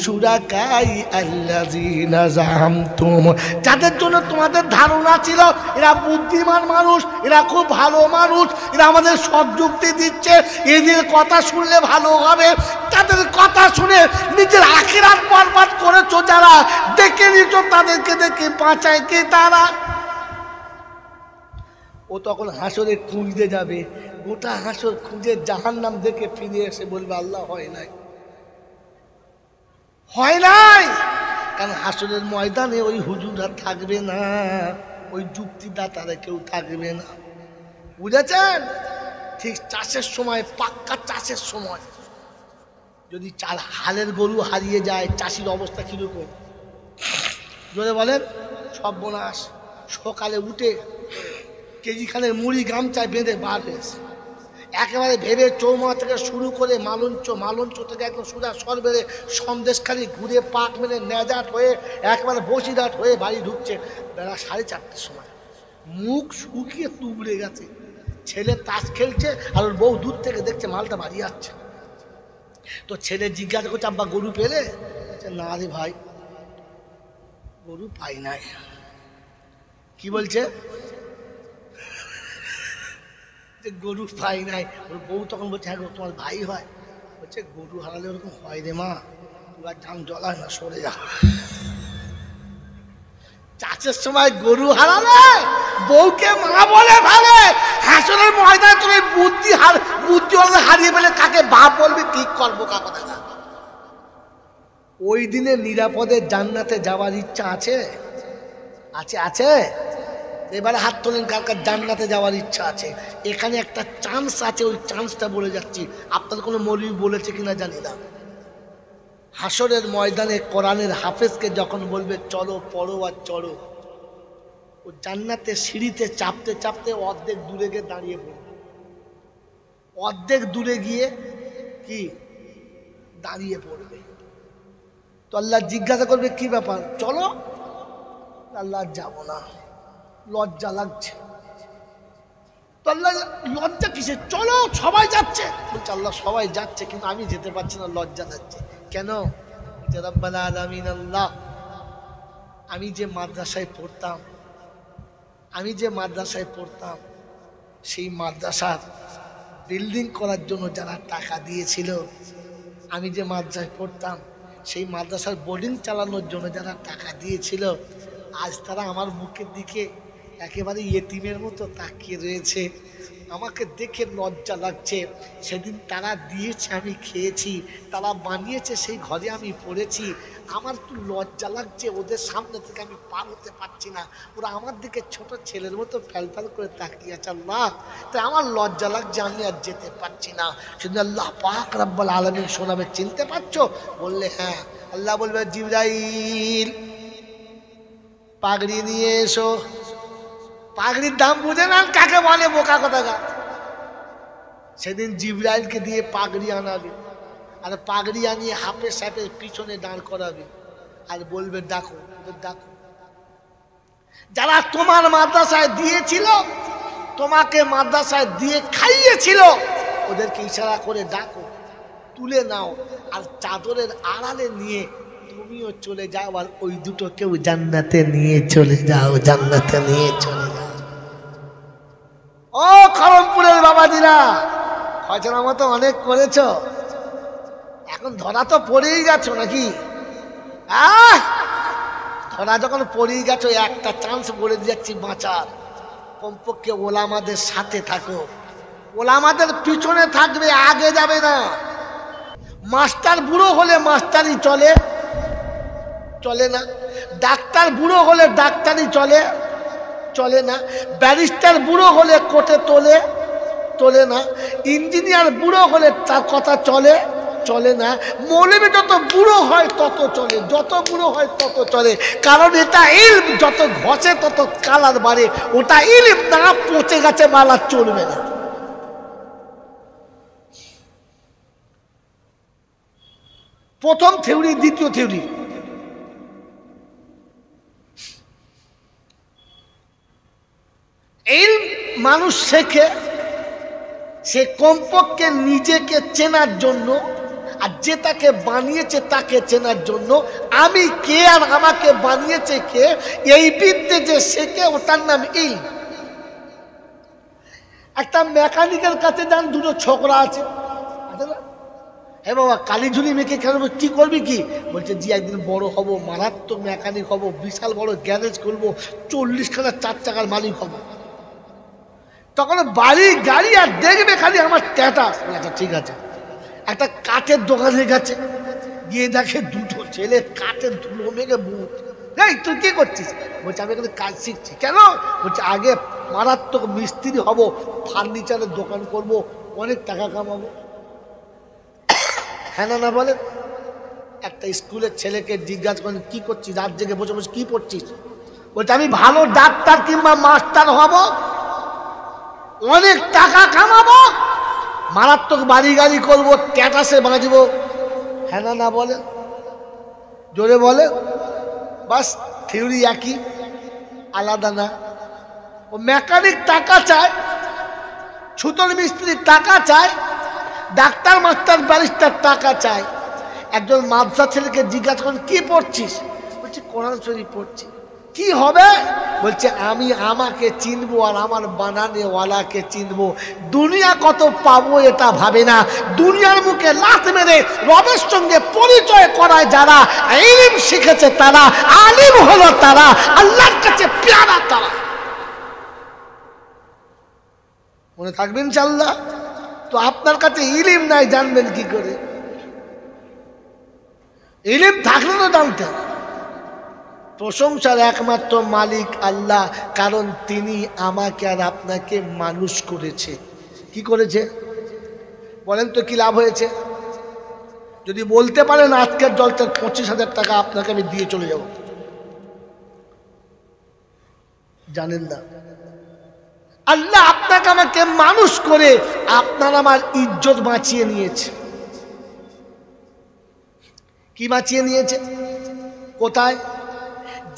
শুরাকাই আল্লাযীনা যাআমতুম। যাদের জন্য তোমাদের ধারণা ছিল এরা বুদ্ধিমান মানুষ, এরা খুব ভালো মানুষ, এরা আমাদের সব যুক্তি দিচ্ছে, এদের কথা শুনলে ভালো হবে, তাদের কথা শুনে নিজের আখিরাত বরবাদ করেছো যারা, দেখে নিচ্ছ তাদেরকে দেখে বাঁচায় কে তারা? ও তখন হাসরে খুঁজতে যাবে, গোটা হাসর খুঁজে জাহান্নাম দেখে ফিরে এসে বলবে আল্লাহ হয় নাই, হয় নাই। কারণ হাসরের ময়দানে ওই হুজুররা থাকবে না, ওই যুক্তিদাতারা কেউ থাকবে না, বুঝেছেন? ঠিক চাষের সময়, পাক্কা চাষের সময় যদি হালের গরু হারিয়ে যায়, চাষির অবস্থা কিরকম জোরে বলেন? সর্বনাশ। সকালে উঠে কেজিখানের মুড়ি গামছায় বেঁধে বার হয়েছে, একেবারে ভেবে চৌমা থেকে শুরু করে মালঞ্চ থেকে একদম সুদা সর বেড়ে সন্দেশখালি ঘুরে পাক মেরে নেজাট হয়ে একেবারে বসিরহাট হয়ে বাড়ি ঢুকছে বেলা 4:30-র সময়। মুখ শুকিয়ে তুবড়ে গেছে, ছেলে তাস খেলছে আর ওর বউ দূর থেকে দেখছে মালটা বাড়ি যাচ্ছে। তো ছেলে জিজ্ঞাসা করছে আব্বা গরু পেলে? না রে ভাই গরু পাই নাই। কি বলছে? গরু পাই নাই। ওর বউ তখন বলছে হ্যাঁ তোমার ভাই হয়? বলছে গরু হারালে ওরকম হয় রে মা, তুই আর জান জ্বলায় না, সরে যা। চাষের সময় গরু হারালে বউকে মা বলে ভাবে, হাসরের ময়দানে তুমি বুদ্ধি হারিয়ে ফেলে কাকে বাপ বলবি, ঠিক করবো কাকে দেখা। ওই দিনে নিরাপদে জান্নাতে যাওয়ার ইচ্ছা আছে? আছে আছে? এবারে হাত তোলেন কার কার জান্নাতে যাওয়ার ইচ্ছা আছে। এখানে একটা চান্স আছে, ওই চান্সটা বলে যাচ্ছি। আপনার কোনো মৌলবি বলেছে কিনা জানি না। হাসরের ময়দানে কোরআনের হাফেজকে যখন বলবে চলো পড়ো আর চড়ো, ও জান্নাতের সিঁড়িতে চাপতে চাপতে অর্ধেক দূরে গিয়ে দাঁড়িয়ে পড়বে, অর্ধেক দূরে গিয়ে কি দাঁড়িয়ে পড়বে। তো আল্লাহ জিজ্ঞাসা করবে কি ব্যাপার, চলো? আল্লাহ যাব না, লজ্জা লাগছে। তো আল্লাহ লজ্জা কিসে, চলো সবাই যাচ্ছে। বলছে আল্লাহ সবাই যাচ্ছে কিন্তু আমি যেতে পারছি না, লজ্জা লাগছে। কেন? রব্বাল আলামিন আল্লাহ, আমি যে মাদ্রাসায় পড়তাম সেই মাদ্রাসার বিল্ডিং করার জন্য যারা টাকা দিয়েছিল, আমি যে মাদ্রাসায় পড়তাম সেই মাদ্রাসার বোর্ডিং চালানোর জন্য যারা টাকা দিয়েছিল, আজ তারা আমার মুখের দিকে একেবারে ইয়েতিমের মতো তাকিয়ে রয়েছে। আমাকে দেখে লজ্জা লাগছে। সেদিন তারা দিয়েছে, আমি খেয়েছি, তারা বানিয়েছে, সেই ঘরে আমি পড়েছি। আমার তো লজ্জা লাগছে, ওদের সামনে থেকে আমি পার হতে পারছি না। ওরা আমার দিকে ছোট ছেলের মতো ফ্যাল করে তাকিয়ে আছে আল্লাহ, তাই আমার লজ্জা লাগছে, আমি আর যেতে পারছি না। শুধু আল্লাহ পাক রব্বুল আলামিন শোনাবে, চিনতে পারছো? বললে হ্যাঁ। আল্লাহ বলবে জিবরাইল পাগড়ি নিয়ে এসো। পাগড়ির দাম বুঝে না কাকে বলে, বোকা কোথাকার। সেদিন জিবরাইলকে দিয়ে পাগড়ি আনাবে, আর পাগড়ি আনিয়ে হাফেজ সাহেবের পিছনে দাঁড় করাবে আর বলবে ডাকো, ডাকো। যারা তোমার মাদ্রাসায় দিয়েছিল, তোমাকে মাদ্রাসায় দিয়ে খাইয়েছিল, ওদেরকে ইশারা করে ডাকো, তুলে নাও, আর চাদরের আড়ালে নিয়ে তুমিও চলে যাও, আর ওই দুটো কেউ জান্নাতে নিয়ে চলে যাও, জান্নাতে নিয়ে চলে যাও। ও খড়মপুরের বাবাজিরা, খয়চার মতো অনেক করেছ, এখন ধরা তো পড়েই গেছো নাকি? ধরা যখন পড়েই গেছো, একটা চান্স বলে যাচ্ছি বাঁচার। কমপক্ষে ওলামাদের সাথে থাকো, ওলামাদের পিছনে থাকবে, আগে যাবে না। মাস্টার বুড়ো হলে মাস্টারই চলে, চলে না। ডাক্তার বুড়ো হলে ডাক্তারই চলে, চলে না। ব্যারিস্টার বুড়ো হলে কোর্টে তোলে, তোলে না। ইঞ্জিনিয়ার বুড়ো হলে তার কথা চলে, চলে না। মৌলবি যত বুড়ো হয় তত চলে, যত বুড়ো হয় তত চলে, কারণ এটা ইলম, যত ঘষে তত কালার বাড়ে। ওটা ইলম না, পচে গেছে মালা চলবে না। প্রথম থিওরি, দ্বিতীয় থিওরি। ইলম মানুষ শেখে সে কমপক্ষে নিজেকে চেনার জন্য, আর যে তাকে বানিয়েছে তাকে চেনার জন্য। আমি কে আর আমাকে বানিয়েছে কে, এই বিদ্যে যে শেখে ওটার নাম ইলম। একটা মেকানিকের কাছে যান, দুটো ছোকরা আছে, হ্যাঁ বাবা কালীঝুলি মেখে কেন, কি করবি কি? বলছে জি একদিন বড় হব, মারাত্মক মেকানিক হব, বিশাল বড় গ্যারেজ খুলবো, 40খানা 4 চাকার মালিক হব। তখন বাড়ি গাড়ি আর দেখবে খালি আমার স্ট্যাটাস। আচ্ছা ঠিক আছে। একটা কাঠের দোকানে গেছে, গিয়ে দেখে দুটো ছেলে কাঠের ধুলো মেঘে বুট। এই তুই কি করছিস? বলছে আমি এখানে কাজ শিখছি। কেন? বলছে আগে মারাত্মক মিস্ত্রি হব, ফার্নিচারের দোকান করব, অনেক টাকা কামাবো। হ্যাঁ না বলেন? একটা স্কুলের ছেলেকে জিজ্ঞাসা করেন কি করছিস, রাত জেগে বসে বসে কি পড়ছিস? বলছে আমি ভালো ডাক্তার কিংবা মাস্টার হব, অনেক টাকা কামাবো, মারাত্মক বাড়ি গাড়ি করবো, ট্যাটাসে বাঁচবো। হ্যাঁ না বলে? জোরে বলে। বাস থিওরি একই, আলাদা না। ও মেকানিক টাকা চায়, ছুতোর মিস্ত্রি টাকা চায়, ডাক্তার মাস্টার ব্যারিস্টার টাকা চায়। একজন মাদ্রাসা ছেলেকে জিজ্ঞাসা করেন কি পড়ছিস? বলছে কোরআন শরীফ পড়ছি। কি হবে? বলছে আমি আমাকে চিনবো আর আমার বানানেওয়ালাকে চিনবো। দুনিয়া কত পাবো এটা ভাবে না, দুনিয়ার মুখে লাথ মেরে রবের সঙ্গে পরিচয় করায় যারা, ইলম শিখেছে তারা, আলিম হলো তারা, আল্লাহর কাছে পেয়ারা তারা। মনে থাকবেন ইনশাআল্লাহ। তো আপনার কাছে ইলম নাই, জানবেন কি করে? ইলম থাকলে তো জানতেন। প্রশংসার একমাত্র মালিক আল্লাহ, কারণ তিনি আমাকে আর আপনাকে মানুষ করেছে। কি করেছে বলেন তো, কি লাভ হয়েছে? যদি বলতে পারেন আজকের জলসার 25,000 টাকা আপনাকে আমি দিয়ে চলে যাব, জানেন না আল্লাহ আপনাকে আমাকে মানুষ করে আপনার আমার ইজ্জত বাঁচিয়ে নিয়েছে। কি বাঁচিয়ে নিয়েছে? কোথায়?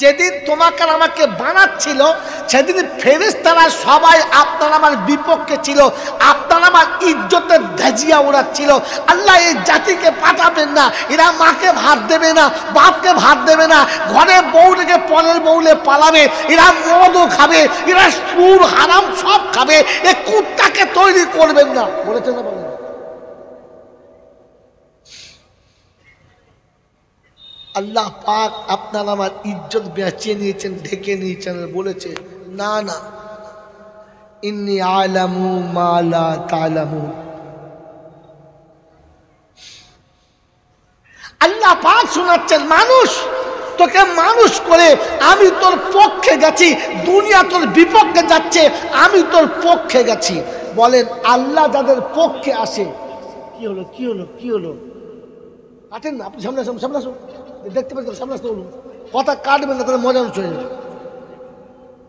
যেদিন তোমাকে আমাকে বানাচ্ছিল সেদিন ফেরেশতারা সবাই আপনার আমার বিপক্ষে ছিল, আপনার আমার ইজ্জতের ধাজিয়া উড়াচ্ছিল। আল্লাহ এই জাতিকে পাঠাবেন না, এরা মাকে ভাত দেবে না, বাপকে ভাত দেবে না, ঘরে বউ রেখে পরের বউলে পালাবে, এরা মদও খাবে, এরা সুর হারাম সব খাবে। এই কুত্তাকে তৈরি করবেন না, বলেছে না বলেন? আল্লাহ পাক আপনার আমার ইজ্জত বাঁচিয়ে নিয়েছেন, ঢেকে নিয়েছেন, বলেছে না না ইন্নী আলামু মা লা তা'লামুন। আল্লাহ পাক শোনাচ্ছেন মানুষ, তোকে মানুষ করে আমি তোর পক্ষে গেছি, দুনিয়া তোর বিপক্ষে যাচ্ছে, আমি তোর পক্ষে গেছি। বলেন আল্লাহ যাদের পক্ষে আসে, কি হলো কি হলো কি হলো? কাটেন না, আপনি সামনে আসুন, সামনে আসুন, দেখতে পাচ্ছেন, সামনে আসতে বলুন। কথা কাটবেন না, তাহলে মজা নষ্ট হয়ে যাবে।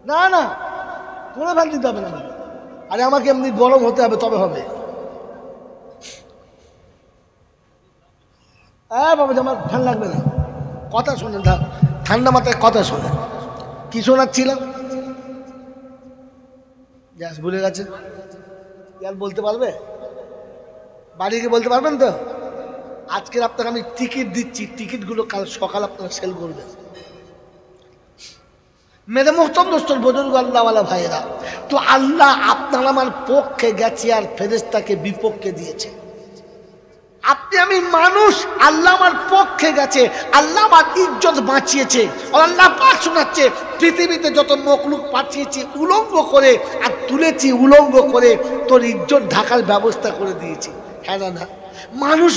না না কোনো ফ্যান দিতে হবে না, আরে আমাকে এমনি গরম হতে হবে, তবে হবে। হ্যাঁ বাবা আমার ফ্যান লাগবে না, কথা শোনেন, ঠান্ডা মাথায় কথা শোনেন। কি শোনাচ্ছিলাম? গ্যাস ভুলে গেছে, গ্যাস বলতে পারবে? বাড়ি গিয়ে বলতে পারবেন তো? আজকের আপনাকে আমি টিকিট দিচ্ছি, টিকিটগুলো কাল সকাল আপনারা সেল করবেন। মেরে মোহতরম দোস্তর বুজুর্গ আল্লাহওয়ালা ভাইয়েরা, তো আল্লাহ আপনার আমার পক্ষে গেছে আর ফেরেশতাকে বিপক্ষে দিয়েছে। আপনি আমি মানুষ, আল্লাহ আমার পক্ষে গেছে, আল্লাহ আমার ইজ্জত বাঁচিয়েছে। আল্লাহ পাক শোনাচ্ছে, পৃথিবীতে যত মখলুক পাঠিয়েছি উলঙ্গ করে আর তুলেছি উলঙ্গ করে, তোর ইজ্জত ঢাকার ব্যবস্থা করে দিয়েছি। হ্যাঁ না? না মানুষ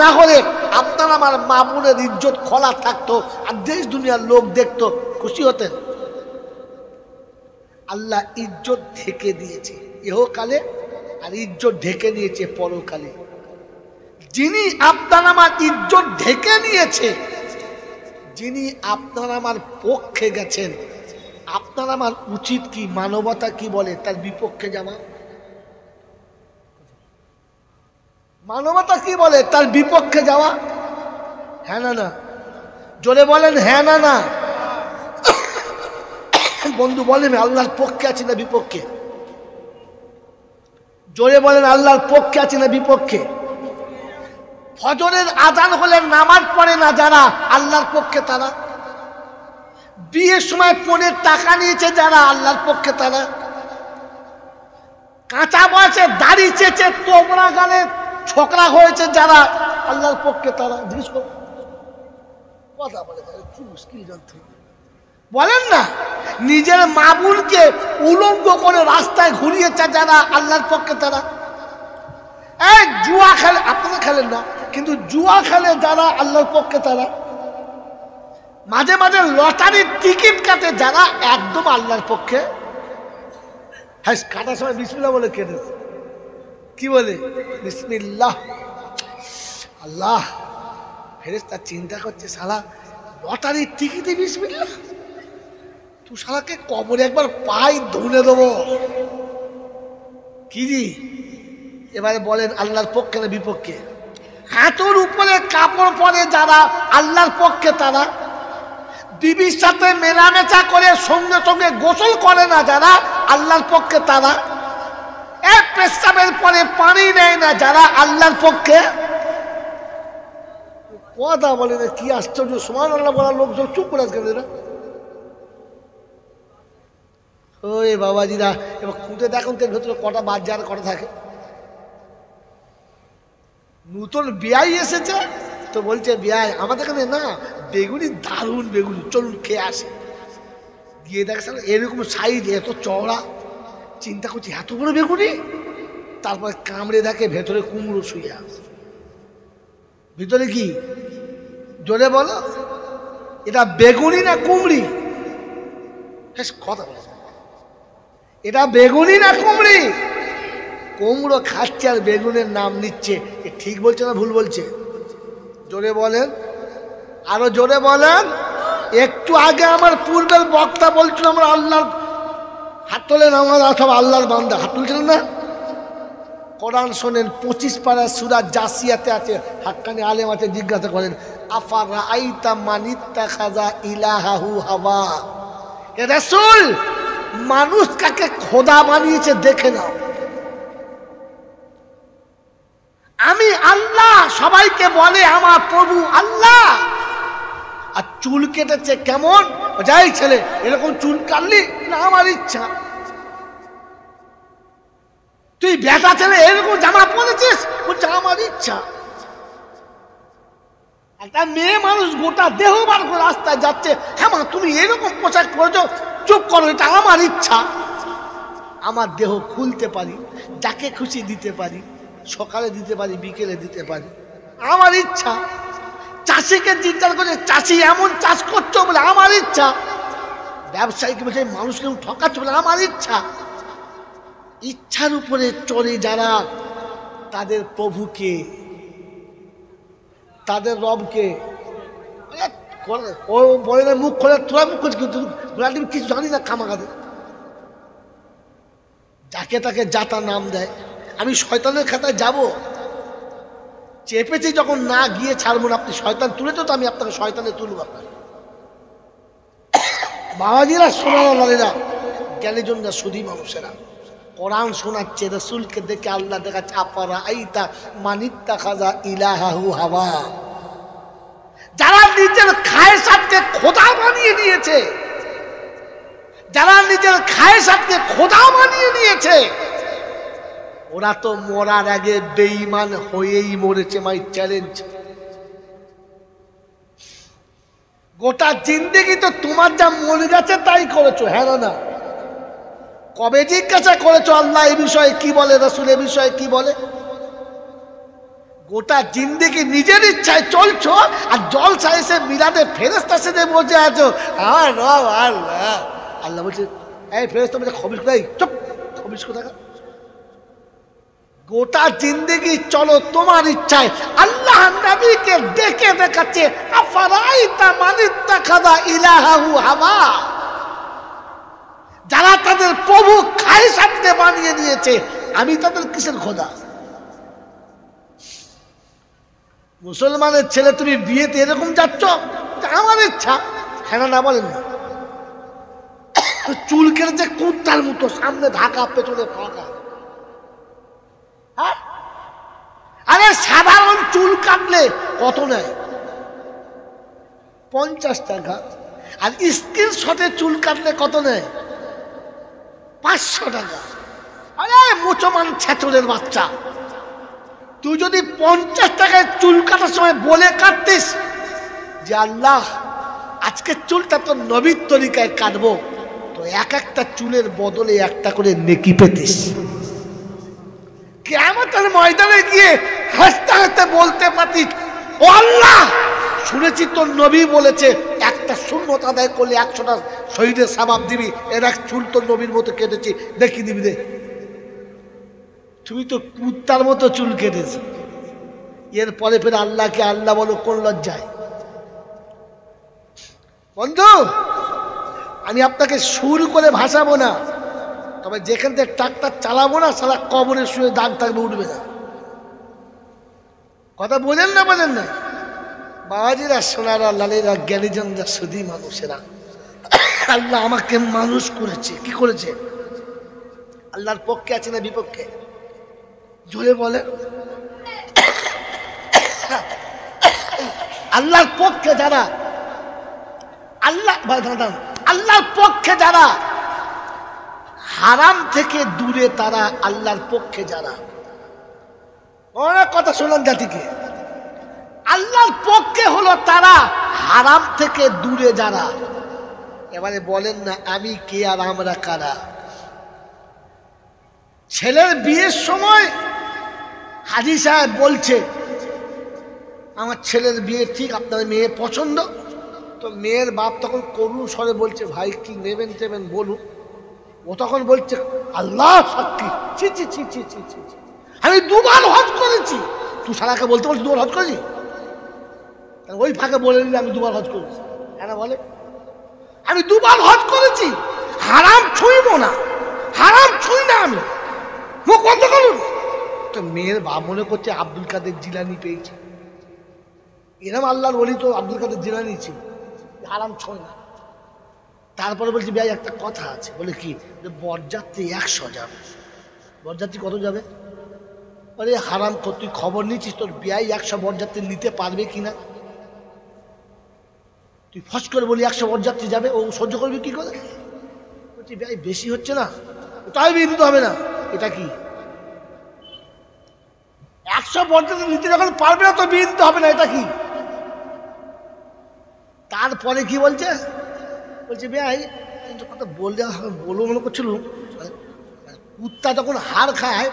না হলে আপনার আমার মা বোনের ইজ্জত খোলা থাকতো আর দেশ দুনিয়ার লোক দেখতো, খুশি হতেন। আল্লাহ ইজ্জত ঢেকে দিয়েছে ইহকালে আর ইজ্জত ঢেকে নিয়েছে পরকালে। যিনি আপনার আমার ইজ্জত ঢেকে নিয়েছে, যিনি আপনার আমার পক্ষে গেছেন, আপনার আমার উচিত কি, মানবতা কি বলে তার বিপক্ষে যাওয়া? মানবতা কি বলে তার বিপক্ষে যাওয়া? হ্যাঁ না? না জোরে বলেন হ্যাঁ না? না বন্ধু বলেন আল্লাহর পক্ষে আছি না বিপক্ষে? জোরে বলেন আল্লাহর পক্ষে আছি না বিপক্ষে? ফজরের আজান হলে নামাজ পড়ে না যারা, আল্লাহর পক্ষে তারা। বিয়ের সময় পণের টাকা নিয়েছে যারা, আল্লাহর পক্ষে তারা। কাঁচা বয়সে দাড়ি চেয়েছে তোমরা গানে ছোকরা হয়েছে যারা, আল্লাহর পক্ষে তারা। জিজ্ঞেস করো, কথা বলে কি মুশকিল যন্ত্র বলেন না। নিজের মা বোনকে উলঙ্গ করে রাস্তায় ঘুরিয়েছে যারা, আল্লাহর পক্ষে তারা। এই জুয়া খেলে, আপনারা খেলেন না কিন্তু জুয়া খেলে যারা, আল্লাহর পক্ষে তারা। মাঝে মাঝে লটারির টিকিট কাটে যারা, একদম আল্লাহর পক্ষে। হ্যাঁ, কাটার সময় বিসমিল্লাহ বলে কেটেছে। কি বলে? বিসমিল্লাহ। আল্লাহ, ফেরেশতা চিন্তা করছে, শালা লটারির টিকিটে বিসমিল্লাহ, তুই শালাকে কবরে একবার পাই ধুনে দেবো। কি জি? এবারে বলেন আল্লাহর পক্ষে না বিপক্ষে? হাঁটুর উপরে কাপড় পরে যারা, আল্লাহর পক্ষে তারা। বিবির সাথে মেলামেশা করে সঙ্গে সঙ্গে গোসল করে না যারা, আল্লাহর পক্ষে তারা। এক পেশাবের পরে পানি নেয় না যারা, আল্লাহর পক্ষে। কথা বলে না, কি আশ্চর্য! সুবহানাল্লাহ বলার লোক সব চুপ করে আসবে না। ওই বাবাজিরা, এবার খুঁটে দেখুন তোর ভেতরে কটা বাচ্চা আর কটা থাকে। নতুন বিয়াই এসেছে তো বলছে, বিয়াই আমাদের এখানে না বেগুনি দারুণ বেগুনি, চলুন খেয়ে আসে। গিয়ে দেখছে এরকম সাইজ, এত চওড়া। চিন্তা করছি এত বড় বেগুনি। তারপর কামড়ে দেখে ভেতরে কুমড়ো শুয়ে আছে। ভিতরে কি? জোরে বলো, এটা বেগুনি না কুমড়ি? কথা বলো, এটা বেগুনি না কুমড়ি? কুমড়ো খাচ্ছে আর বেগুনের নাম নিচ্ছে। এ ঠিক বলছে না ভুল বলছে? জোরে বলেন, আরো জোরে বলেন। একটু আগে আমার পূর্বের বক্তা বলছিল আমরা আল্লাহর, হাত তোলেন আমার সব আল্লাহর বান্দা, হাত তুলছিলেন না? কোরআন শোনেন, 25 পারা সূরা জাসিয়াতে আছে। হাক্কানি আলেম আছে, জিজ্ঞাসা করেন, আফারা আইতা মানিত্তা খাজা ইলাহাহু হাওয়া। এ রাসূল, মানুষ কাকে খোদা বানিয়েছে দেখে নাও। আমি আল্লাহ, সবাইকে বলে আমার প্রভু আল্লাহ। আর চুল কেটেছে কেমন? যাই ছেলে এরকম চুল কাটলি না, আমার ইচ্ছা। তুই বেটা ছেলে এরকম জামা পরেছিস, বলছে আমার ইচ্ছা। একটা মেয়ে মানুষ গোটা দেহ বার করে রাস্তায় যাচ্ছে, হ্যাঁ মা তুমি এরকম পোশাক পরেছো, চুপ করো, এটা আমার ইচ্ছা। আমার দেহ খুলতে পারি, যাকে খুশি দিতে পারি, সকালে দিতে পারি, বিকেলে দিতে পারি, আমার ইচ্ছা। চাষিকে জিজ্ঞাসা করে, চাষি এমন চাষ করছো বলে আমার ইচ্ছা। ব্যবসায়ীকে বলছে মানুষকে ঠকাচ্ছ বলে আমার ইচ্ছা। ইচ্ছার উপরে চলে যারা, তাদের প্রভুকে, তাদের রবকে ও বলে না, মুখ খোলে তোরা মুখ করছিস, কিন্তু কিছু জানি না খামাখাতে। যাকে তাকে যাতা নাম দেয়। আমি শয়তানের খাতায় যাব, চেপেছি যখন, না গিয়ে ছাড়বো না। আপনি শয়তান তুলেছো তো আমি আপনাকে শয়তানে তুলব। আপনাকে বাবাজিরা, সোনারা, জ্ঞানীজনরা, সুধী মানুষেরা, কোরআন শোনাচ্ছে, রাসূলকে দেখে আল্লাহ দেখাচ্ছে, আফারা আইতা মানিত্তা খাজা ইলাহাহু হাওয়া। যারা নিজের খায়সাতকে খোদা বানিয়ে নিয়েছে, যারা নিজের খায়সাতকে খোদা বানিয়ে নিয়েছে, ওরা তো মরার আগে বেঈমান হয়েই মরেছে। মাই চ্যালেঞ্জ, গোটা জিন্দেগি তো তোমার যা মনে গেছে তাই করেছো, হ্যাঁ না? কবে জিজ্ঞাসা করেছো আল্লাহ এ বিষয়ে কি বলে, রাসূল এ বিষয়ে কি বলে? গোটা জিন্দেগি নিজের ইচ্ছায় চলছো, আর জলসা এসে মিলাদে ফেরেশতা সাথে বসে আছো। আমার রব আল্লাহ, আল্লাহ বলছে এই ফেরেশতা বলছে খবিস কোথায়, চুপ, খবিস কোথায়? গোটা জিন্দেগি চলো তোমার ইচ্ছায়। আল্লাহ নবীকে ডেকে দেখাচ্ছে, আফারাইতা মান ইত্তাখাযা ইলাহাহু হাওয়া, যারা তাদের প্রভু খায়সাতকে বানিয়ে নিয়েছে, আমি তাদের কিসের খোদা? মুসলমানের ছেলে তুমি বিয়েতে এরকম যাচ্ছ, আমার ইচ্ছা, হ্যাঁ না বলেন না? চুল কেটেছে কুত্তার মতো, সামনে ঢাকা পেছনে ফাঁকা। আরে সাধারণ চুল কাটলে কত নেয়? 50 টাকা। আর স্ক্রিনশটে চুল কাটলে কত নেয়? 500 টাকা। আরে মুসলমান ছেচরের বাচ্চা, তুই যদি 50 টাকায় চুল কাটার সময় বলে কাটতিস যে আল্লাহ আজকের চুলটা তো নবীর তরিকায় কাটবো, তো এক একটা চুলের বদলে একটা করে নেকি পেতিস। কিয়ামতের ময়দানে গিয়ে হাসতে হাসতে বলতে পারতিস, ও আল্লাহ শুনেছি তোর নবী বলেছে একটা সুন্নত আদায় করলে 100টা শহীদের সওয়াব দিবি, এর এক চুল তোর নবীর মতো কেটেছি, দেখি দিবি দে। তুমি তো কুত্তার মতো চুল কেটেছি। এরপরে ফের আল্লাহকে আল্লাহ বলো কোন লজ্জায়? বন্ধু, আমি আপনাকে সুর করে ভাসাবো না, তবে যেখান থেকে ট্রাক্টর চালাবো না সারা কবরে শুয়ে দাগ থাকবে, উঠবে না। কথা বোঝেন না? বোঝেন না? বাবাজিরা, সোনারা, লালেরা, জ্ঞানীজনরা, সুধী মানুষেরা, আল্লাহ আমাকে মানুষ করেছে। কি করেছে? আল্লাহর পক্ষে আছে না বিপক্ষে? জোরে বলে। আল্লাহর পক্ষে যারা, আল্লাহর পক্ষে যারা, হারাম থেকে দূরে তারা আল্লাহর পক্ষে যারা। অনেক কথা শুনলাম জাতিকে। আল্লাহর পক্ষে হলো তারা হারাম থেকে দূরে যারা। এবারে বলেন না আমি কে আর আমরা কারা? ছেলের বিয়ের সময় হাজী সাহেব বলছে আমার ছেলের বিয়ে ঠিক, আপনার মেয়ে পছন্দ। তো মেয়ের বাপ তখন করুণ স্বরে বলছে ভাই কি নেবেন টেবেন বলুন। ও তখন বলছে আল্লাহ সাক্ষী, ছি ছি ছি ছি ছি ছি, আমি 2 বার হজ করেছি। তুই সারাকে বলতে বলছি 2 বার হজ করেছি? ওই ফাঁকে বলে দিলে আমি 2 বার হজ করেছি। হ্যাঁ বলে আমি 2 বার হজ করেছি, হারাম ছুঁইব না, হারাম ছুঁই না আমি, মুখ বন্ধ করুন। তো মেয়ের বাপ মনে করছে আব্দুল কাদের জিলানি পেয়েছে, এরম আল্লাহর ওলি তো আব্দুল কাদের জিলানি ছিল, হারাম ছুঁই না। তারপরে বলছি ভাই একটা কথা আছে। বলে কি? বরযাত্রী 100 যাবে। বরযাত্রী কত যাবে? আরে হারাম কর, তুই খবর নিচ্ছিস তোর বিয়াই 100 বরযাত্রী নিতে পারবে কিনা? তুই ফস করে বলি 100 বরযাত্রী যাবে, ও সহ্য করবি কি করে? বলছি ভাই বেশি হচ্ছে না, তাই বিয়ে দিতে হবে না। এটা কি 100 বরযাত্রী নিতে যখন পারবে না তো বিয়ে দিতে হবে না, এটা কি? তারপরে কি বলছে? বলছে ভাই কথা বললে বলবো মনে করছিল, কুত্তা যখন হাড় খায়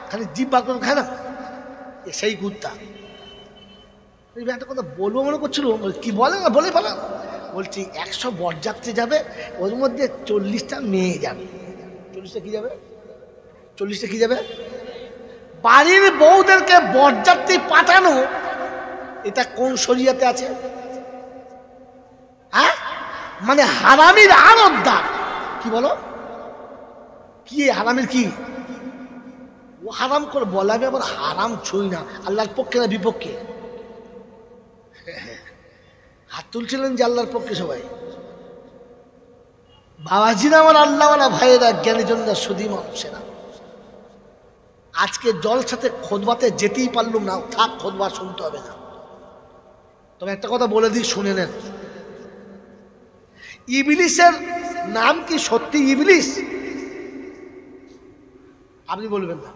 খালি জিভ বার করে খায় না, সেই কুত্তা। একটা কথা বলবো মনে করছিল, কি বলে না বলে ফেলা। বলছি 100 বরযাত্রী যাবে, ওর মধ্যে 40টা মেয়ে যাবে। 40টা কি যাবে? 40টা কি যাবে? বাড়ির বউদেরকে বরযাত্রী পাঠানো, এটা কোন শরিয়াতে আছে? হ্যাঁ, মানে হারামির আরোদ্দার। কি বলো? কি হারামির কি? ও হারাম করে বলে আমি আবার হারাম ছুঁই না। আল্লাহর পক্ষে না বিপক্ষে? হাত তুলছিলেন যে আল্লাহর পক্ষে সবাই। বাবাজিরা, আমার আল্লাহওয়ালা ভাইয়েরা, জ্ঞানীজনরা, সুধী মানুষেরা, আজকে জলসাতে খুতবাতে যেতেই পারলুম না, থাক খুতবা শুনতে হবে না। তবে একটা কথা বলে দিই, শুনে নেন। ইবলিসের নাম কি সত্যি ইবলিস? আপনি বলবেন না,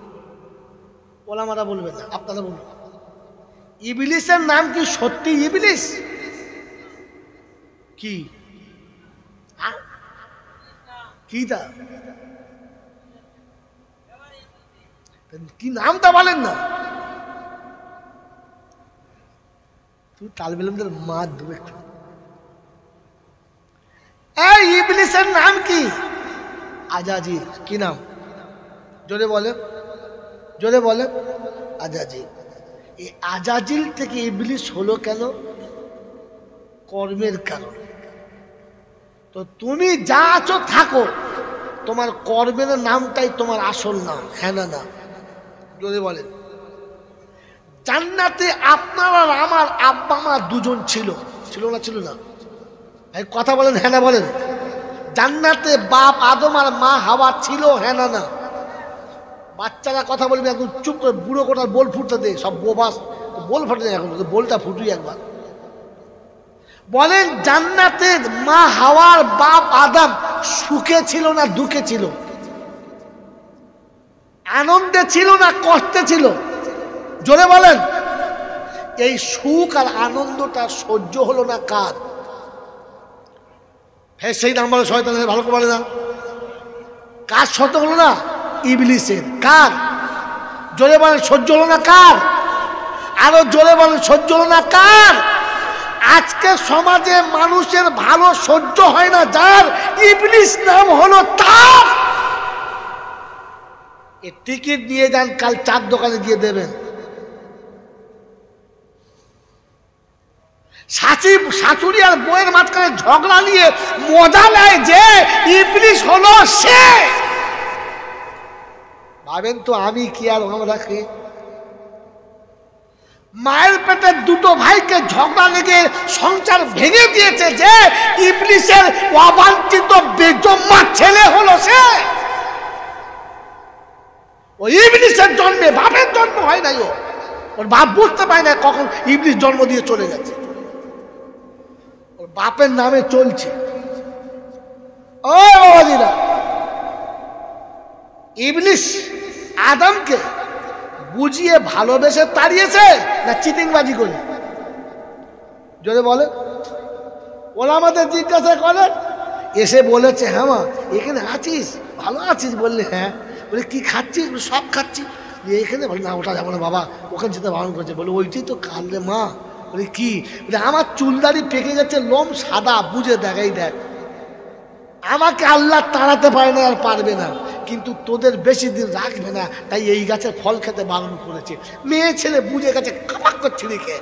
ওলামারা বলবেন না, আপনারা বলবেন। ইবলিসের নাম কি সত্যি ইবলিস? কি কি তা কি নামটা বলেন না? তুই তালবেলমদের মার দেবে একটু। এই ইবলিসের নাম কি? আজাজিল। কি নাম? জোরে বলে, জোরে বলে। আজাজিল। এই আজাজিল থেকে ইবলিস হলো কেন? কর্মের কারণে। তো তুমি যা আছো থাকো, তোমার কর্মের নামটাই তোমার আসল নাম। হ্যাঁ না না? জোরে বলেন। জান্নাতে আপনার আর আমার আব্বা মা দুজন ছিল, ছিল না? ছিল না? কথা বলেন, হ্যাঁ না বলেন। জান্নাতে বাপ আদম আর মা হাওয়া ছিল, হ্যাঁ না না? বাচ্চারা কথা বলবে একদম চুপ করে, বুড়ো কোটার বোল ফুটতে দে, সব বোবাস বোল ফুটে এখন, বোলটা ফুটুই একবার। বলেন জান্নাতে মা হাওয়ার বাপ আদম সুখে ছিল না দুঃখে ছিল? আনন্দে ছিল না কষ্টে ছিল? জোরে বলেন। এই সুখ আর আনন্দটা সহ্য হলো না কার? হ্যাঁ সেই নাম্বার শয়তানের, ভালো করে বলে না। কার সহ্য হলো না? ইবলিসের। কার? জোরে বলেন সহ্য হলো না কার? আরো জোরে বলেন সহ্য হলো না কার? আজকে সমাজে মানুষের ভালো সহ্য হয় না যার, ইবলিস নাম হলো তার। এই টিকিট নিয়ে যান, কাল চার দোকানে গিয়ে দেবেন। শাশুড়ি আর বউয়ের মাঝখানে ঝগড়া নিয়ে মজা নেয় যে ইবলিস হলো সে। ভাবেন তো আমি কি আর আমরা কি? মায়ের পেটের দুটো ভাইকে ঝগড়া লেগে সংসার ভেঙে দিয়েছে যে ইবলিসের অবাঞ্ছিত বেজম্মা ছেলে হলো সে। ওই ইবলিসের জন্মে বাপের জন্ম হয় নাই। ওর বাপ বুঝতে পারে না কখন ইবলিস জন্ম দিয়ে চলে গেছে, ওর বাপের নামে চলছে। ও বাবাজিরা, ইবলিস আদমকে বুঝিয়ে ভালোবেসে তাড়িয়েছে না চিটিংবাজি করে? যদি বলে, ওরা আমাদের জিজ্ঞাসা করে, এসে বলেছে হ্যাঁ মা এখানে আছিস, ভালো আছিস? বললে হ্যাঁ। বলে কি খাচ্ছিস? সব খাচ্ছি। এখানে বলে না ওটা যাবো না বাবা, ওখানে যেতে বারণ করেছে। বলে ওইটাই তো কাঁদলে মা। বলে কি? বলে আমার চুলদারি পেকে গেছে, লোম সাদা, বুঝে দেখাই দেখ। আমাকে আল্লাহ তাড়াতে পারে না আর পারবে না, কিন্তু তোদের বেশি দিন রাখবে না, তাই এই গাছের ফল খেতে বারণ করেছে। মেয়ে ছেলে বুঝে গেছে, কাবাক করে ছিঁড়ে খেয়ে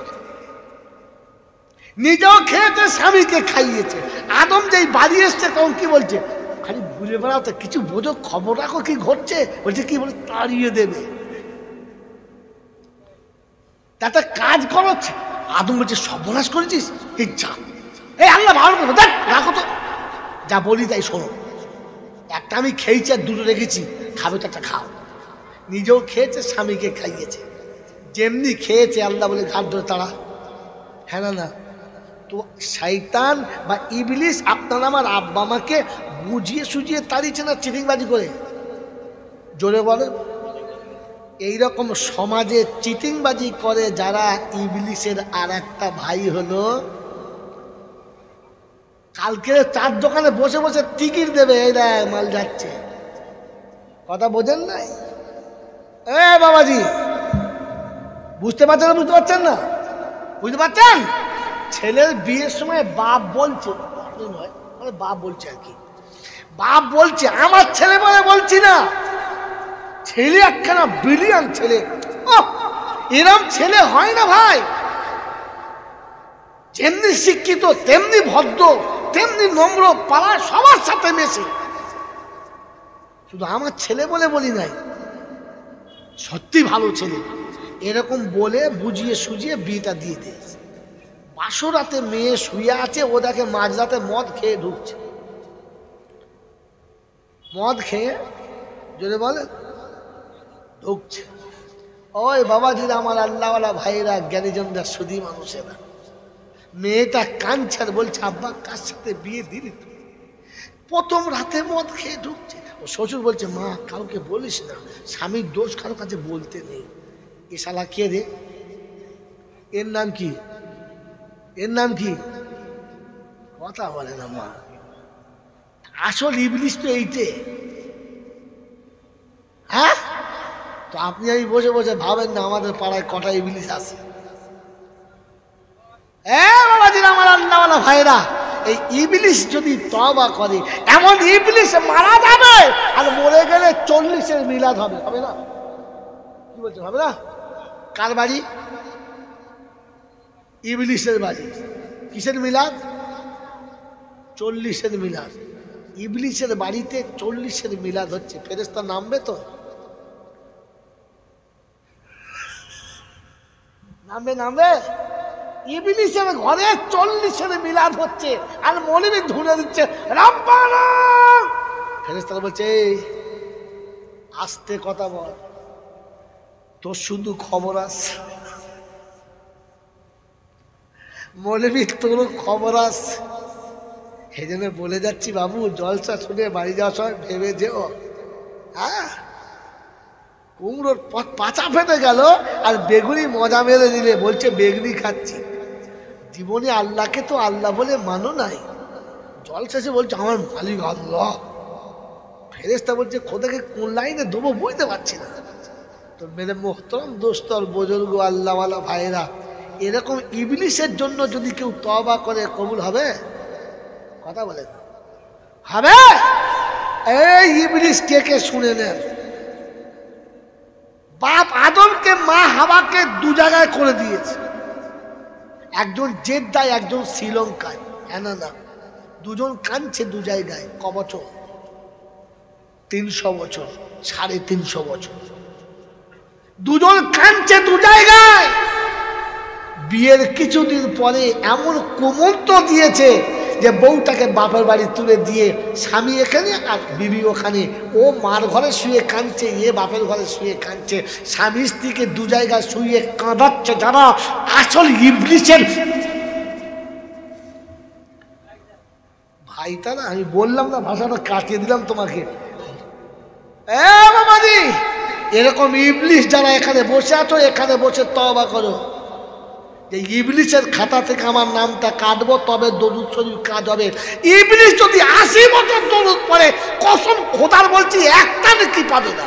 নিজেও খেয়েছে, স্বামীকে খাইয়েছে। আদম যেই বাড়ি এসছে তখন কি বলছে? খালি ঘুরে বেড়াও তো, কিছু বোঝো, খবর রাখো কি ঘটছে। বলছে কি? বলে তাড়িয়ে দেবে, তাতে কাজ করছে। আদম বলছে সর্বনাশ করেছিস, এই যা, এই আল্লাহ বারণ করবে, দেখ রাখো তো। যা বলি তাই শোনো, একটা আমি খেয়েছি আর দুটো রেখেছি, খাবে তো একটা খাও। নিজেও খেয়েছে, স্বামীকে খাইয়েছে। যেমনি খেয়েছে আল্লাহ বলে ঘাট ধরে তাড়া। হ্যাঁ না না? তো শয়তান বা ইবলিস আপনার আমার আব্বা মাকে বুঝিয়ে সুঝিয়ে তাড়িয়েছে না চিটিংবাজি করে? জোরে বলে। এইরকম সমাজে চিটিংবাজি করে যারা, ইবলিসের আর একটা ভাই হলো। কালকে চার দোকানে বসে বসে টিকিট দেবে, এই দেখ মাল যাচ্ছে। কথা বোঝেন নাই? এ বাবাজি, বুঝতে পারছেন না? বুঝতে পারছেন না? বুঝতে পারছেন? ছেলের বিয়ের সময় বাপ বলছে, নয় মানে বাপ বলছে আর কি, বাপ বলছে আমার ছেলে বলে বলছি না, ছেলে একখানা ব্রিলিয়ান ছেলে। এরম ছেলে হয় না ভাই। যেমনি শিক্ষিত, তেমনি ভদ্র, তেমনি নম্র, পাড়ার সবার সাথে মেশে। শুধু আমার ছেলে বলে বলি নাই, সত্যি ভালো ছেলে। এরকম বলে বুঝিয়ে সুঝিয়ে বিয়েটা দিয়ে দিয়েছে। বাসরাতে মেয়ে শুয়ে আছে, ও দেখে মাঝরাতে মদ খেয়ে ঢুকছে। মদ খেয়ে যদি বলে ঢুকছে। ওই বাবাজিরা, আমার আল্লাহওয়ালা ভাইরা, জ্ঞানীজনরা, সুধী মানুষেরা, মেয়েটা কাঁদছে আর বলছে আব্বা কার সাথে বিয়ে দিলি তুই? প্রথম রাতে মদ খেয়ে ঢুকছে। ও শ্বশুর বলছে মা কাউকে বলিস না, স্বামীর দোষ কারো কাছে বলতে নেই। এ শালা কে রে? এর নাম কি? এর নাম কি? কথা বলে না মা। আসল ইবলিশ তো এইটে। হ্যাঁ, তো আপনি আমি বসে বসে ভাবেন না আমাদের পাড়ায় কটা ইবলিশ আছে। বাবাজিরা, আমার আল্লাহওয়ালা ভাইরা, এই ইবলিশ যদি তওবা করে, এমন ইবলিশ মারা যাবে আর মরে গেলে 40-এর মিলাদ হবে। হবে না? কি বলছেন, হবে না? কার বাড়ি? ইবলিশের বাড়ি। কিসের মিলাদ? 40-এর মিলাদ। ইবলিশের বাড়িতে 40-এর মিলাদ হচ্ছে। ফেরেশতা নামবে তো? নামবে? নামবে? ইবলিশের ঘরে 40-এর মিলাদ হচ্ছে আর মৌলবি ধুনে দিচ্ছে রাব্বানা। ফেরেশতারা বলছে, আস্তে কথা বল, তোর শুধু খবর আছে। মৌলবি তোর খবর আছে। সেই জন্য বলে যাচ্ছি বাবু, জলসা শুনে বাড়ি যাওয়ার সময় ভেবে যেও। হ্যাঁ, কুমড়োর পাচা ফেটে গেল আর বেগুনি মজা মেরে দিলে, বলছে বেগুনি খাচ্ছি। জীবনে আল্লাহকে তো আল্লাহ বলে মানো নাই। জলসা বলছে আমার মালিক আল্লাহ। ফেরেশতা বলছে খোদাকে কোন লাইনে দেবো বুঝতে পারছি না। তো মেরে মোহতরম দোস্তর বুজুর্গ আল্লাহওয়ালা ভাইরা, এরকম ইবলিশের জন্য যদি কেউ তওবা করে, কবুল হবে? কথা বলে হবে? এই ইবলিশ কে কে শুনে নেন। বাপ আদমকে মা হাওয়াকে 2 জায়গায় করে দিয়েছে। একজন জেদ্দায়, একজন শ্রীলঙ্কায়। হ্যাঁ না, 2জন কাঁদছে 2 জায়গায়। ক বছর? 300 বছর, 350 বছর। 2জন কাঁদছে 2 জায়গায়। বিয়ের কিছুদিন পরে এমন কুমন্ত্র দিয়েছে যে বউটাকে বাপের বাড়ি তুলে দিয়ে স্বামী এখানে আর বিবি ওখানে। ও মার ঘরে শুয়ে কাঁদছে, এ বাপের ঘরে শুয়ে কাঁদছে। স্বামী স্ত্রীকে 2 জায়গায় শুয়ে কাঁদাচ্ছে যারা আসল ইবলিশের ভাই, তা না আমি বললাম না, ভাষাটা কাটিয়ে দিলাম তোমাকে। বাবাজি, এরকম ইবলিশ যারা এখানে বসে আছো, এখানে বসে তওবা করো যে ইবলিশের খাতা থেকে আমার নামটা কাটবো, তবে দরুদ শরীফ কাজ হবে। ইবলিশ যদি 80 বছর দরুদ পড়ে, কসম খোদার বলছি একটা নেকি পাবে না।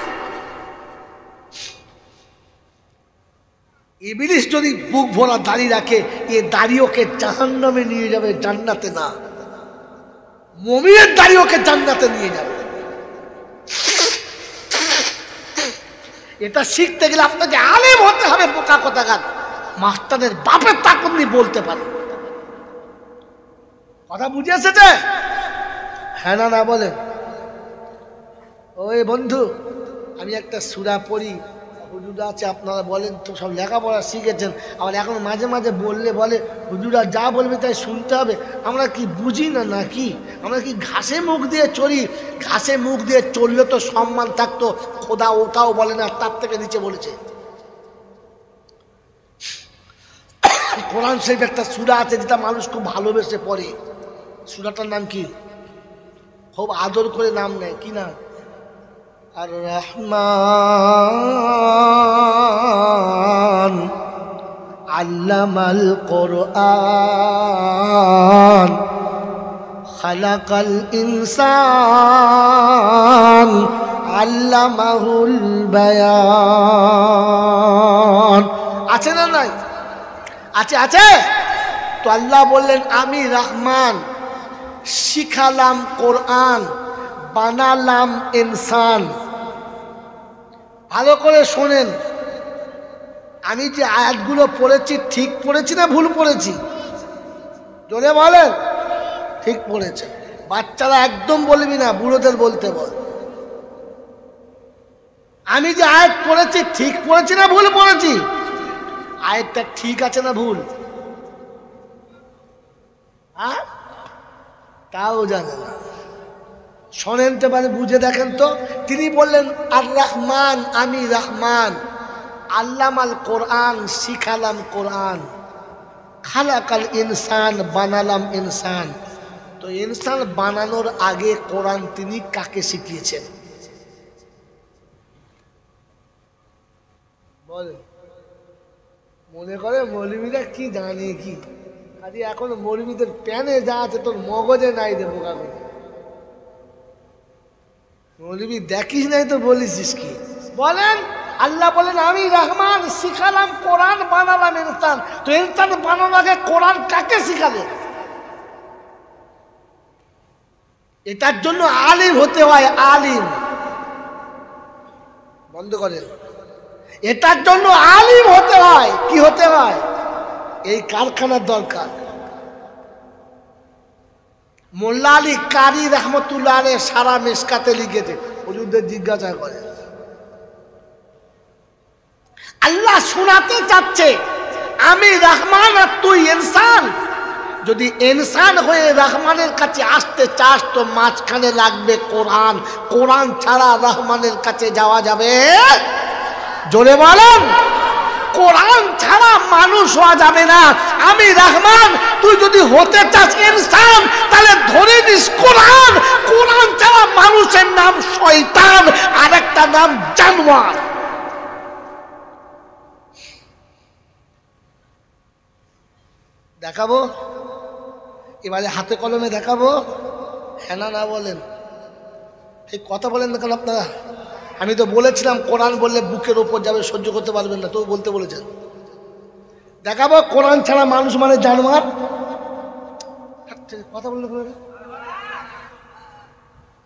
ইবলিশ যদি বুক ভরা দাড়ি রাখে, এ দাড়ি ওকে জাহান্নামে নিয়ে যাবে, জান্নাতে না। মুমিনের দাড়ি ওকে জান্নাতে নিয়ে যাবে। এটা শিখতে গেলে আপনাকে আলেম হতে হবে। বোকা কথাকার মাস্টারের বাপের তাকত নিয়ে বলতে পারে। কথা বুঝে এসেছে? হ্যাঁ না বলেন? ওই বন্ধু, আমি একটা সূরা পড়ি, হুজুরা আছে, আপনারা বলেন তো, সব লেখাপড়া শিখেছেন। আবার এখন মাঝে মাঝে বললে বলে হুজুরা যা বলবে তাই শুনতে হবে। আমরা কি বুঝি না নাকি? আমরা কি ঘাসে মুখ দিয়ে চলি? ঘাসে মুখ দিয়ে চললে তো সম্মান থাকতো। খোদা ওটাও বলে না, তার থেকে নিচে বলেছে। কোরআন শরীফ একটা সূরা আছে যেটা মানুষ খুব ভালোবেসে পড়ে। সূরাটার নাম কি? খুব আদর করে নাম নেয়। কি নাম? আর রহমান আল্লামাল কোরআন খালাকাল ইনসান আল্লামাহুল বায়ান। আছে না নাই? আছে, আছে। তো আল্লাহ বললেন আমি রহমান, শিখালাম কোরআন, বানালাম ইনসান। ভালো করে শোনেন, আমি যে আয়াতগুলো পড়েছি ঠিক পড়েছি না ভুল পড়েছি? জোরে বলেন। ঠিক পড়েছে। বাচ্চারা একদম বলবি না, বুড়োদের বলতে বল। আমি যে আয়াত পড়েছি ঠিক পড়েছি না ভুল পড়েছি? আয়াতটা ঠিক আছে না ভুল? হ্যাঁ, তাও জানে না। শোনেন তো, মানে বুঝে দেখেন তো। তিনি বললেন আর রহমান, আমি রহমান, আল্লামাল কোরআন, শিখালাম কোরআন, খালাকাল ইনসান, বানালাম ইনসান। তো ইনসান বানানোর আগে কোরআন তিনি কাকে শিখিয়েছেন? বলেন। মনে করে মৌলবীরা কি জানে কি, আরে এখন মৌলবীদের প্যানে যা আছে তোর মগজে নাই দেবো কাগজে। মৌলবী দেখিস নাই তো বলিস কি? বলেন আল্লাহ বলেন আমি রহমান শিখালাম, কোরআন বানালাম ইনসান। তো ইনসান বানানোর আগে কোরআন কাকে শিখালে? এটার জন্য আলিম হতে হয়, আলিম। বন্ধ করেন। এটার জন্য আলিম হতে হয়। কি হতে হয়? এই কারখানার দরকার। মোল্লা আলী কারি রহমতুল্লাহ আলাইহি সারা মিশকাতে লিখেছে, হুজুরদের জিজ্ঞাসা করে। আল্লাহ শোনাতে চাচ্ছে আমি রহমান আর তুই ইনসান। যদি ইনসান হয়ে রহমানের কাছে আসতে চাস তো মাঝখানে লাগবে কোরআন। কোরআন ছাড়া রহমানের কাছে যাওয়া যাবে? জোরে বলেন। কোরআন ছাড়া মানুষ হওয়া যাবে না। আমি রহমান, তুই যদি হতে চাস ইনসান তাহলে ধরে নিস কোরআন। কোরআন ছাড়া মানুষের নাম শয়তান, আর একটা নাম জানোয়ার। দেখাবো এবারে, হাতে কলমে দেখাবো। হ্যাঁ না না বলেন, এই কথা বলেন না কেন আপনারা? আমি তো বলেছিলাম কোরআন বললে বুকের ওপর যাবে, সহ্য করতে পারবেন না, তো বলতে বলেছেন। দেখাবো কোরআন ছাড়া মানুষ মানে জানোয়ার। কথা বললে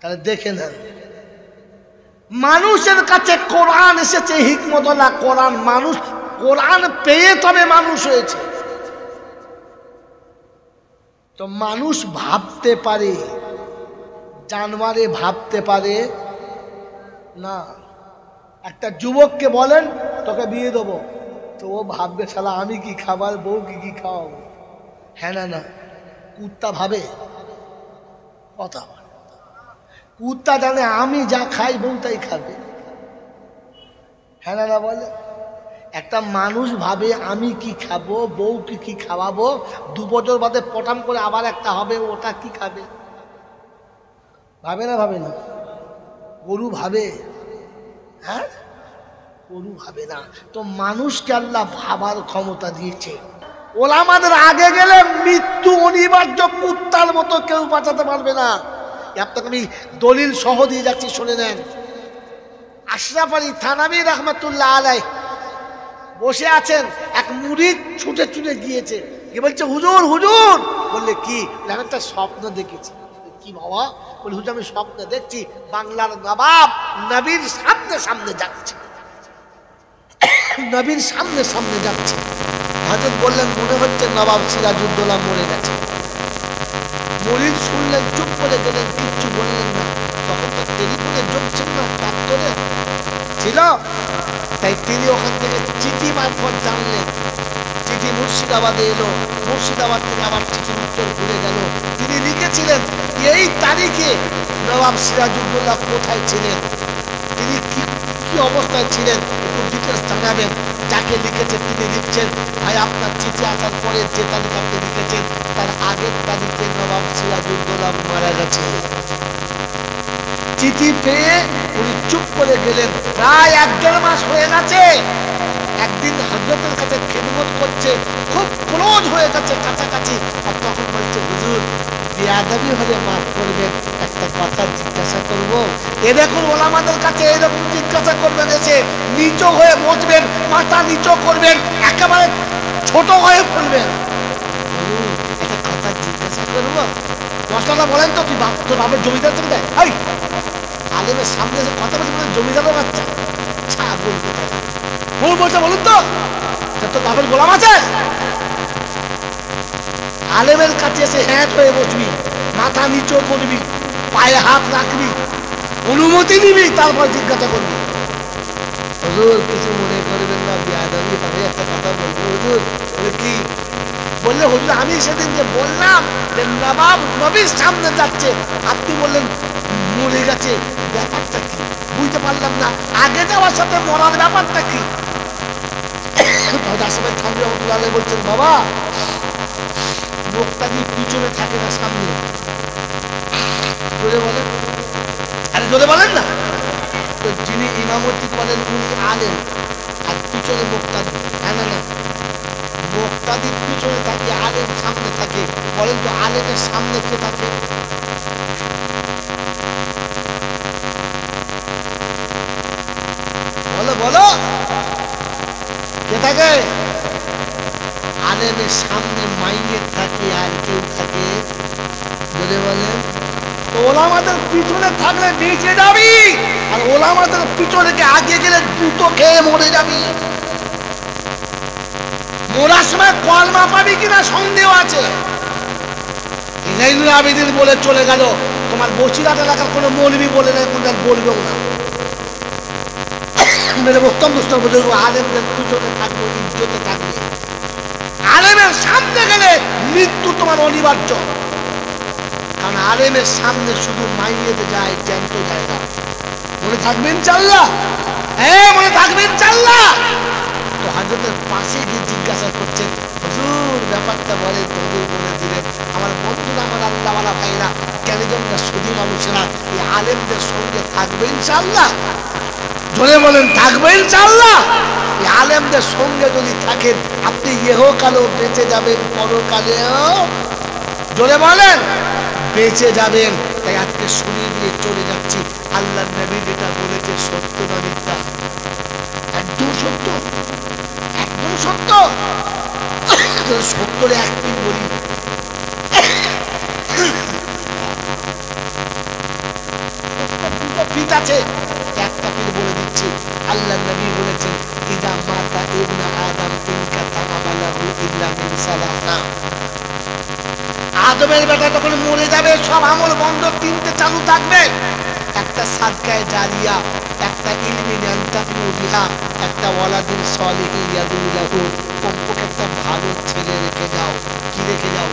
তাহলে দেখে নেন, মানুষের কাছে কোরআন এসেছে হিকমতওয়ালা কোরআন। মানুষ কোরআন পেয়ে তবে মানুষ হয়েছে। তো মানুষ ভাবতে পারে, জানোয়ারে ভাবতে পারে না। একটা যুবককে বলেন তোকে বিয়ে দেবো, তো ও ভাববে শালা আমি কি খাবার, বউ কি খাওয়াবো। হ্যাঁ না না, কুত্তা ভাবে? কথা কুত্তা জানে আমি যা খাই বউ তাই খাবে। হ্যাঁ না না বলে। একটা মানুষ ভাবে আমি কি খাবো, বউ কি খাওয়াবো। 2 বছর বাদে পটাম করে আবার একটা হবে, ওটা কি খাবে। ভাবে না? ভাবে না? গরু ভাবে? হ্যাঁ, গরু ভাবে না। তো মানুষকে আল্লাহ ভাবার ক্ষমতা দিয়েছে। ওলামাদের আগে গেলে মৃত্যু অনিবার্য, কুত্তার মতো কেউ বাঁচাতে পারবে না। আপনাকে আমি দলিল সহ দিয়ে যাচ্ছি, শুনে নেন। আশরাফ আলী থানভী রহমতুল্লাহ আলাইহি বসে আছেন, এক মুরিদ ছুটে ছুটে গিয়েছে, কি বলছে হুজুর হুজুর। বললে কি? আমি একটা স্বপ্ন দেখেছি। কি বাবা? বলে হুজুর আমি স্বপ্নে দেখছি বাংলার নবাব নবীর সামনে সামনে যাচ্ছে, নবীর সামনে সামনে যাচ্ছে। হযরত বললেন মনে হচ্ছে নবাব সিরাজউদ্দৌলা মরে গেছে। মুরিদ শুনলেন, চুপ করে গেলেন, কিচ্ছু বললেন না। তখন তো টেলিফোনে যোগ ছিল না, ডাক্তারে ছিল। তাই তিনি ওখান থেকে চিঠি মারফত জানলেন। চিঠি মুর্শিদাবাদে এলো, মুর্শিদাবাদ থেকে আবার চিঠির উত্তর ঘুরে গেল। তিনি লিখেছিলেন এই তারিখে নবাব সিরাজউদ্দৌলা কোথায় ছিলেন, তিনি কি অবস্থায় ছিলেন, একটু ডিটেলস জানাবেন। যাকে লিখেছে তিনি লিখছেন, ভাই আপনার চিঠি আসার পরে যে তারিখ আপনি লিখেছেন তার আগের তারিখে নবাব সিরাজউদ্দৌলা মারা গেছে। চিঠি পেয়ে উনি চুপ করে গেলেন। প্রায় 1-1.5 মাস হয়ে গেছে। একদিন হযরতের কাছে খিদমত করছে, খুব ক্লোজ হয়ে গেছে, কাছাকাছি। আর তখন বলছে হুজুর বেয়াদবি হলে মাফ করবেন, একটা কথা জিজ্ঞাসা করব। এ দেখুন ওলামাদের কাছে এরকম জিজ্ঞাসা করবেন, এসে নিচু হয়ে বসবেন, মাথা নিচু করবেন, একেবারে ছোট হয়ে পড়বেন। একটা কথা জিজ্ঞাসা করবো, মশলাটা বলেন তো, তুই তোর বাপের জমিদার থেকে দেয়? আলেমের সামনে এসে কথা বলছে, জমিদারও বাচ্চা ছাগল বলছে, বলুন তো তোর বাপের গোলাম আছে? আলেমের কাছে এসে হ্যাঁ হয়ে বসবি, মাথা নিচু করবি, পায়ে হাত রাখবি, অনুমতি নিবি, তারপর জিজ্ঞাসা করবি। হুজুর কিছু মনে করবেন না, বেয়াদবি হবে, একটা কথা বলবো হুজুর। বলে কি? বললে হুজুর আমি সেদিন যে বললাম যে নবাব নবীর সামনে যাচ্ছে, আপনি বললেন মরে গেছে, ব্যাপারটা কি বুঝতে পারলাম না, আগে যাওয়ার সাথে মরার ব্যাপারটা কি? বলছেন বাবা লোকটা কি পিছনে থাকে না সামনে? জোরে বলেন, আরে জোরে বলেন না। তো যিনি ইমামতি করেন উনি আলেন, আর পিছনে মুক্তাদি। হ্যাঁ না না, উস্তাদির পিছনে থাকে, আলেম সামনে থাকে। বলেন তো আলেমের সামনে কে থাকে? বলো বলো, কে থাকে? আলেমের সামনে মাইয়ের থাকে, আর কেউ থাকে? বলে বলেন। তো ওলামাদের পিছনে থাকলে নিচে যাবি, আর ওলামাদের পিছনে আগে গেলে জুতো খেয়ে মরে যাবি। মরার সময় কলমা পাবি কিনা সন্দেহ আছে। ইলাইনুল আবেদিন বলে চলে গেল, তোমার বসিরহাট এলাকার কোনো মৌলবি বলে নাই, কোনটা বলবেও না। মেরে উত্তম দুষ্টার বলে আলেমদের পিছনে থাকবো, ইজ্জতে থাকবে। আলেমের সামনে গেলে মৃত্যু তোমার অনিবার্য, কারণ আলেমের সামনে শুধু মাইয়েতে যায়, জ্যান্ত যায় না। মনে থাকবেন ইনশাআল্লাহ, হ্যাঁ মনে থাকবেন ইনশাআল্লাহ। তো হযরতের পাশে গিয়ে জিজ্ঞাসা করছেন, হুজুর ব্যাপারটা বলেন। হুজুর বলে দিলেন, আমার বন্ধুরা, আমার আল্লাহওয়ালা ভাইরা, জ্ঞানীজনরা, সুধী মানুষেরা এই আলেমদের সঙ্গে থাকবে ইনশাআল্লাহ। জোরে বলেন থাকবে ইনশাআল্লাহ। এই আলেমদের সঙ্গে যদি থাকেন, আপনি ইহকালেও বেঁচে যাবেন, পরকালেও জোরে বলেন বেঁচে যাবেন। তাই আজকে শুনিয়ে দিয়ে চলে যাচ্ছি, আল্লাহর নবী যেটা বলেছে সত্য না মিথ্যা? একদম সত্য, একদম সত্য। সত্যরে একটি বলি, দুটো পিঠ আছে, একটা পিঠ বলে দিচ্ছি। আল্লাহর নবী বলেছেন, ইদা মাতা ইবনে আদম ইনকাতা আমালুহু ইল্লা মিন সালাসা। আদমের বেটা যখন মরে যাবে, সব আমল বন্ধ, তিনটে চালু থাকবে। একটা সাদকায়ে জারিয়া, একটা ইলমি ইয়ানতাফিউ বিহা, একটা ওয়ালাদিন সালিহিন ইয়াদউ লাহু। কমপক্ষে একটা ভালো ছেলে রেখে যাও। কি রেখে যাও?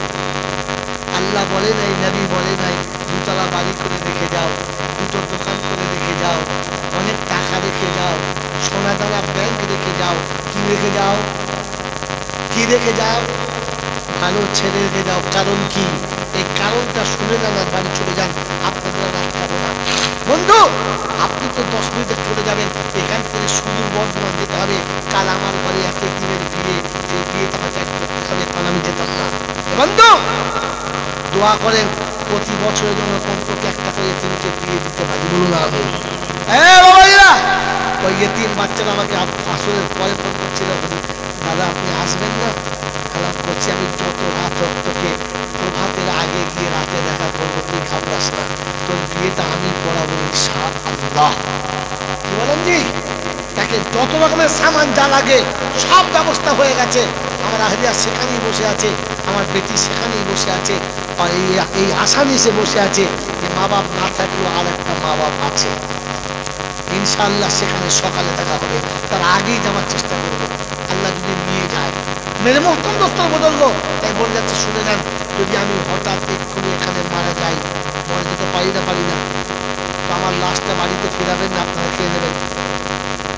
আল্লাহ বলে নাই, নবী বলে নাই দুতলা বাড়ি করে রেখে যাও, দুটো দোকান করে রেখে যাও, অনেক টাকা রেখে যাও, সোনা দানা ব্যাংক রেখে যাও। কি রেখে যাও? কি রেখে যাও? ভালো ছেলে রেখে যাও। কারণ কি? এই কারণটা শুনে যান আর বাড়ি চলে যান, আপনাদের আটকাবো না। বন্ধু, আপনি তো 10 মিনিটে চলে যাবেন, এখান থেকে সুদূর বর্ধমান যেতে হবে। কাল আমার ঘরে এক দিনের বিয়ে, এই বিয়েটা আমাকে করতে হবে, কারণ আমি যেতাম না। বন্ধু দোয়া করেন প্রতি বছরের জন্য কমপক্ষে একটা করে এতিমকে বিয়ে দিতে পারি, বলুন আমি। হ্যাঁ বাবাইরা, ওই এতিম বাচ্চারা আমাকে আসরের পরে ফোন করছিল, দাদা আপনি আসবেন না? খারাপ করছি, আমি যত রাত হোক তোকে প্রভাতের আগে গিয়ে রাতে দেখা করবো, তুই ঘাবড়াস না, তোর বিয়েটা আমি পড়াবো ইনশাআল্লাহ। কি বলেন জি? তাকে যত রকমের সামান যা লাগে সব ব্যবস্থা হয়ে গেছে। আমার আহলিয়া সেখানেই বসে আছে, আমার বেটি সেখানেই বসে আছে, আর এই আসামি সে বসে আছে। মা বাপ না থাকলেও আর একটা মা বাপ আছে, ইনশাআল্লাহ সেখানে সকালে দেখা হবে। তার আগেই যাওয়ার চেষ্টা করবো, আল্লাহ যদি নিয়ে যায়। মেরে মোহতম দোস্তর বদলবো, তাই বলে যাচ্ছে শুনে যান, যদি আমি হঠাৎ এক্ষুনি এখানে মারা যাই, মরে যেতে পারি না, তো আমার লাশটা বাড়িতে ফেরাবেন না? আপনারা খেয়ে নেবেন,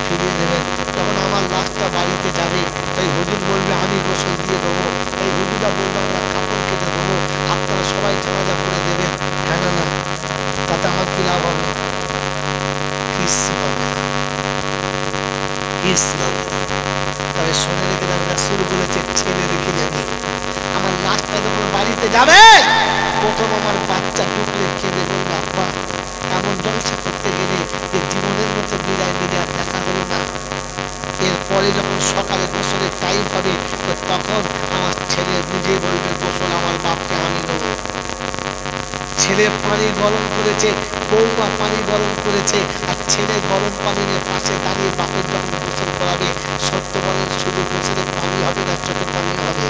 ফিরিয়ে নেবেন। যখন আমার লাশটা বাড়িতে যাবে, তাই হুজুর বলবে আমি গোসল দিয়ে দেবো, তাই হুজুরা বলবে আমরা কাপড় কেটে দেবো, আপনারা সবাই জানাজা করে দেবেন। হ্যাঁ না না, তাতে আমার কি লাভ হবে? কিচ্ছু হবে না, কিচ্ছু হবে না। তবে শুনে রেখে যান, রাসূল বলেছে ছেলে রেখে যাবে। আমার লাশটা যখন বাড়িতে যাবে, প্রথম আমার বাচ্চা ঢুকলে কেঁদে বলবে আব্বা এমন জলসা করতে গেলে যে জীবনের মতো বিদায় দিলে আর দেখা হলো না। এরপরে যখন সকালে গোসলের টাইম হবে, তো তখন আমার ছেলে বুঝে বলবে গোসল আমার বাপকে আমি দেবো। ছেলে পানি গরম করেছে, বৌমা পানি গরম করেছে, আর ছেলে গরম পানি নিয়ে পাশে দাঁড়িয়ে বাপের যখন গোসল করাবে, সত্য বলেন শুধু গোসলের পানি হবে না, চোখের পানি হবে।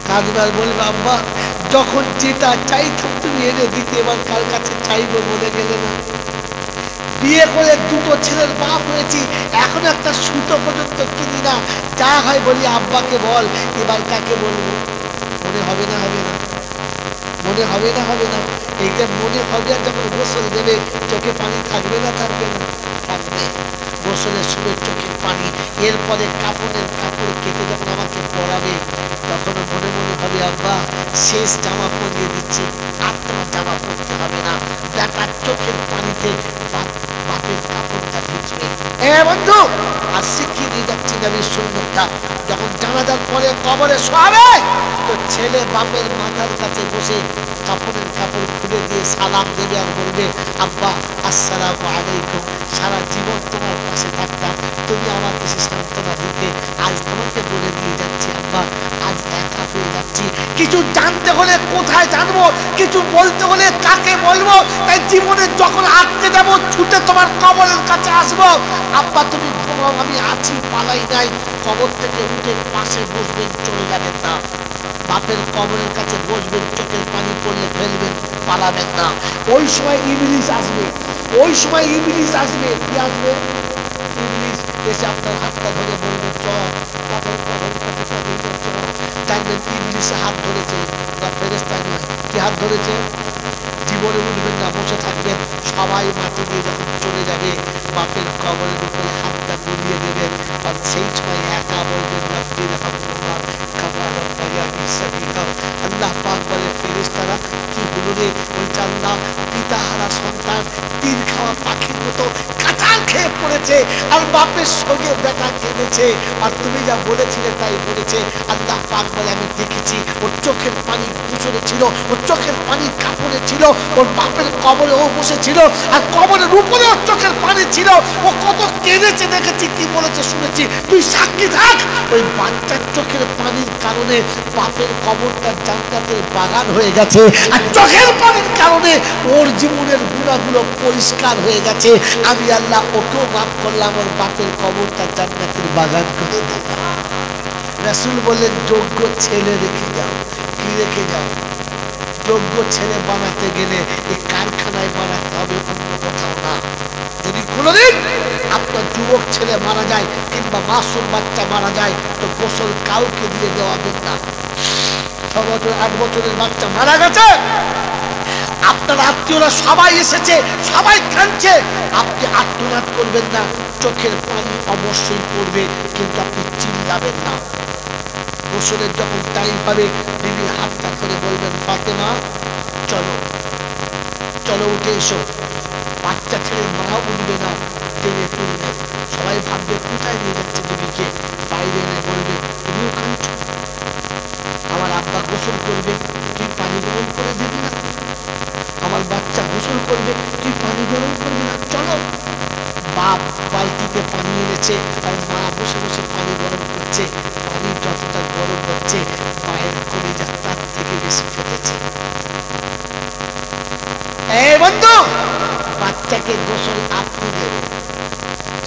কাজবার বলবে আব্বা যখন যেটা চাইতাম তুমি এনে দিতে, এবার কার কাছে চাইবো মনে গেলে না। বিয়ে করে দুটো ছেলের বাপ হয়েছি, এখন একটা সুতো পর্যন্ত কিনি না, যা হয় বলি আব্বাকে বল, এবার কাকে বলবো? মনে হবে না? হবে না? মনে হবে না? হবে না? এইটা মনে হবে। আর যখন গোসল দেবে চোখে পানি থাকবে না? থাকবে না? থাকবে। গোসলের সময় চোখের পানি, এরপরে কাপড় কেটে যখন আমাকে পরাবে, তখন মনে মনে হবে আব্বা শেষ জামা পরিয়ে দিচ্ছি, আর তোমার জামা পরতে হবে না। বেটার চোখের পানিতে বাপের কাপড়টা ভিজবে। বন্ধু আর শিখিয়ে দিয়ে যাচ্ছি, পাঞ্জাবির সুন্নতটা। যখন জানাজার পরে কবরে শোয়াবে তো ছেলে বাপের মাথার কাছে বসে কাপড়ের কাপড় খুলে দিয়ে সালাম দেবে আর বলবে, আব্বা আসসালামু আলাইকুম, সারা জীবন তোমার পাশে থাকতাম, তুমি আমার কাছে সান্ত্বনা দিতে, আজ তোমাকে বলে দিয়ে যাচ্ছি আব্বা আজ একা হয়ে যাচ্ছি। কিছু জানতে হলে কোথায় জানবো, কিছু বলতে হলে কাকে বলবো, তাই জীবনে যখন আটকে যাবো ছুটে তোমার কবরের কাছে আসবো। আব্বা তুমি বলো আমি আছি, পালাই নাই। কবর থেকে উঠে পাশে বসবেন, চলে যাবেন না। বাপের কবরের কাছে বসবেন, চোখের পানি পড়লে ফেলবেন, পালাবেন না। ওই সময় ইবলিস আসবে, ওই সময় ইবলিস আসবে। কি আসবে? ইবলিস এসে আপনার হাতটা ধরে বলবে চল, জানবেন ইবলিসে হাত ধরেছে, ফেরেশতা নয়। কি হাত ধরেছে? জীবনে উঠবেন না, বসে থাকবেন। সবাই মাটি দিয়ে যখন চলে যাবে বাপের কবরের উপরে হাতটা বুলিয়ে দেবেন, আর সেই সময় একা বলবেন আল্লাহ পাক বলে ফেরেশতারা কি হলো রে? বলছে আল্লাহ পিতাহারা সন্তান তিল খাওয়া পাখির মতো কাঁঠাল খেয়ে পড়েছে, আর বাপের সঙ্গে বেটা কেঁদেছে, আর তুমি যা বলেছিলে তাই বলেছে। আল্লাহ পাক বলে আমি দেখেছি ওর চোখের পানি গুছরে ছিল, ওর চোখের পানি কাপড়ে ছিল, ওর বাপের কবরে ও বসেছিল, আর কবরের উপরে ওর চোখের পানি ছিল, ও কত কেঁদেছে দেখেছি, কি বলেছে শুনেছি, তুই সাক্ষী থাক। ওই বাচ্চার চোখের পানির কারণে বাপের কবরটা জান্নাতের বাগান হয়ে গেছে, আর চোখের পানির কারণে ওর জীবনের গুণাগুলো পরিষ্কার হয়ে গেছে। আমি আল্লাহ ওকেও মাফ করলাম, ওর বাপের কবরটা জান্নাতের বাগান করে দিলাম। রাসূল বললেন যোগ্য ছেলে রেখে যাও। কি রেখে যাও? যোগ্য ছেলে বানাতে গেলে এই কারখানায় বানাতে হবে, অন্য কোথাও না। যদি কোনোদিন আপনার যুবক ছেলে মারা যায় কিংবা মাসুম বাচ্চা মারা যায় তো গোসল কাউকে দিয়ে দেওয়াবেন না। 6 বছর 8 বছরের বাচ্চা মারা গেছে, আপনার আত্মীয়রা সবাই এসেছে, সবাই কাঁদছে, আপনি আত্মনাদ করবেন না। চোখের পানি অবশ্যই পড়বে, কিন্তু আপনি চিল্লাবেন না। গোসলের যখন টাইম পাবে বিবির হাতটা ধরে বলবেন ফাতেমা চলো, চলো উঠে এসো। বাচ্চা ছেলে মা উঠবে না, টেনে তুলবে। সবাই ভাববে কোথায় নিয়ে যাচ্ছে বিবিকে, বাইরে এনে বলবে তুমিও কাঁদছো, আমার আব্বা গোসল করবে, তুই পানি গরম করে দিবি না? আমার বাচ্চা গোসল করবে, তুই পানি গরম করবি না? চলো। বাপ বালতিতে পানি এনেছে, আর মা বসে বসে পানি গরম করছে। পানি যতটা গরম হচ্ছে মায়ের কলিজা তার থেকে বেশি ফেটেছে। এই বন্ধু, বাচ্চাকে গোসল আপনি দেবেন,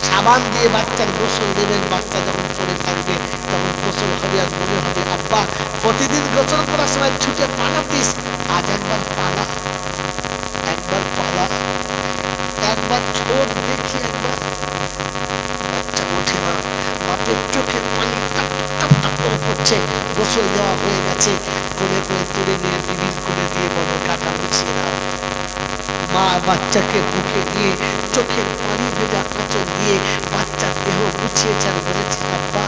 সাবান দিয়ে বাচ্চার গোসল দেবেন। বাচ্চা যখন পড়ে থাকবে তখন গোসল হবে, আর মনে হবে আব্বা প্রতিদিন গোসল করার সময় ছুটে পালাতিস, আজ একবার পালা, একবার পালা, একবার ছোট দেখি একবার। বাচ্চা ওঠে না, বাপের চোখের পানি টপ টপ টপ করে পড়ছে, গোসল দেওয়া হয়ে গেছে। কোলে করে তুলে নিয়ে বিবির কোলে দিয়ে বলে কাটা মুছিয়ে দাও। মা বাচ্চাকে বুকে নিয়ে চোখের পানি ভেজা আঁচল দিয়ে বাচ্চার দেহ গুছিয়েছে, আর বলেছে আব্বা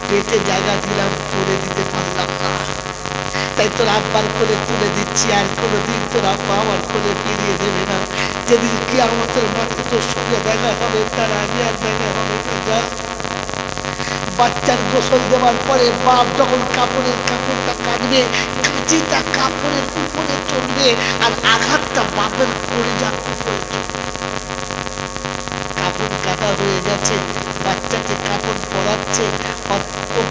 পেটে জায়গা দিলাম, করে দিতে পারলাম না, তাই তোর আব্বার কোলে তুলে দিচ্ছি। আর কোনোদিন তোর আব্বা আমার কোলে ফিরিয়ে দেবে না। যেদিন কিয়ামতের মাঠে তোর সঙ্গে দেখা হবে তার আগে আর দেখা হবে না। বাচ্চার গোসল দেওয়ার পরে বাপ যখন কাপড়ের কাপড়টা কাটবে, কাঁচিটা কাপড়ের উপরে চলবে, আর আঘাতটা বাপের কলিজার উপরে চলবে। কাপড় কাটা হয়ে গেছে, বাচ্চাকে কাপড় পরাচ্ছে,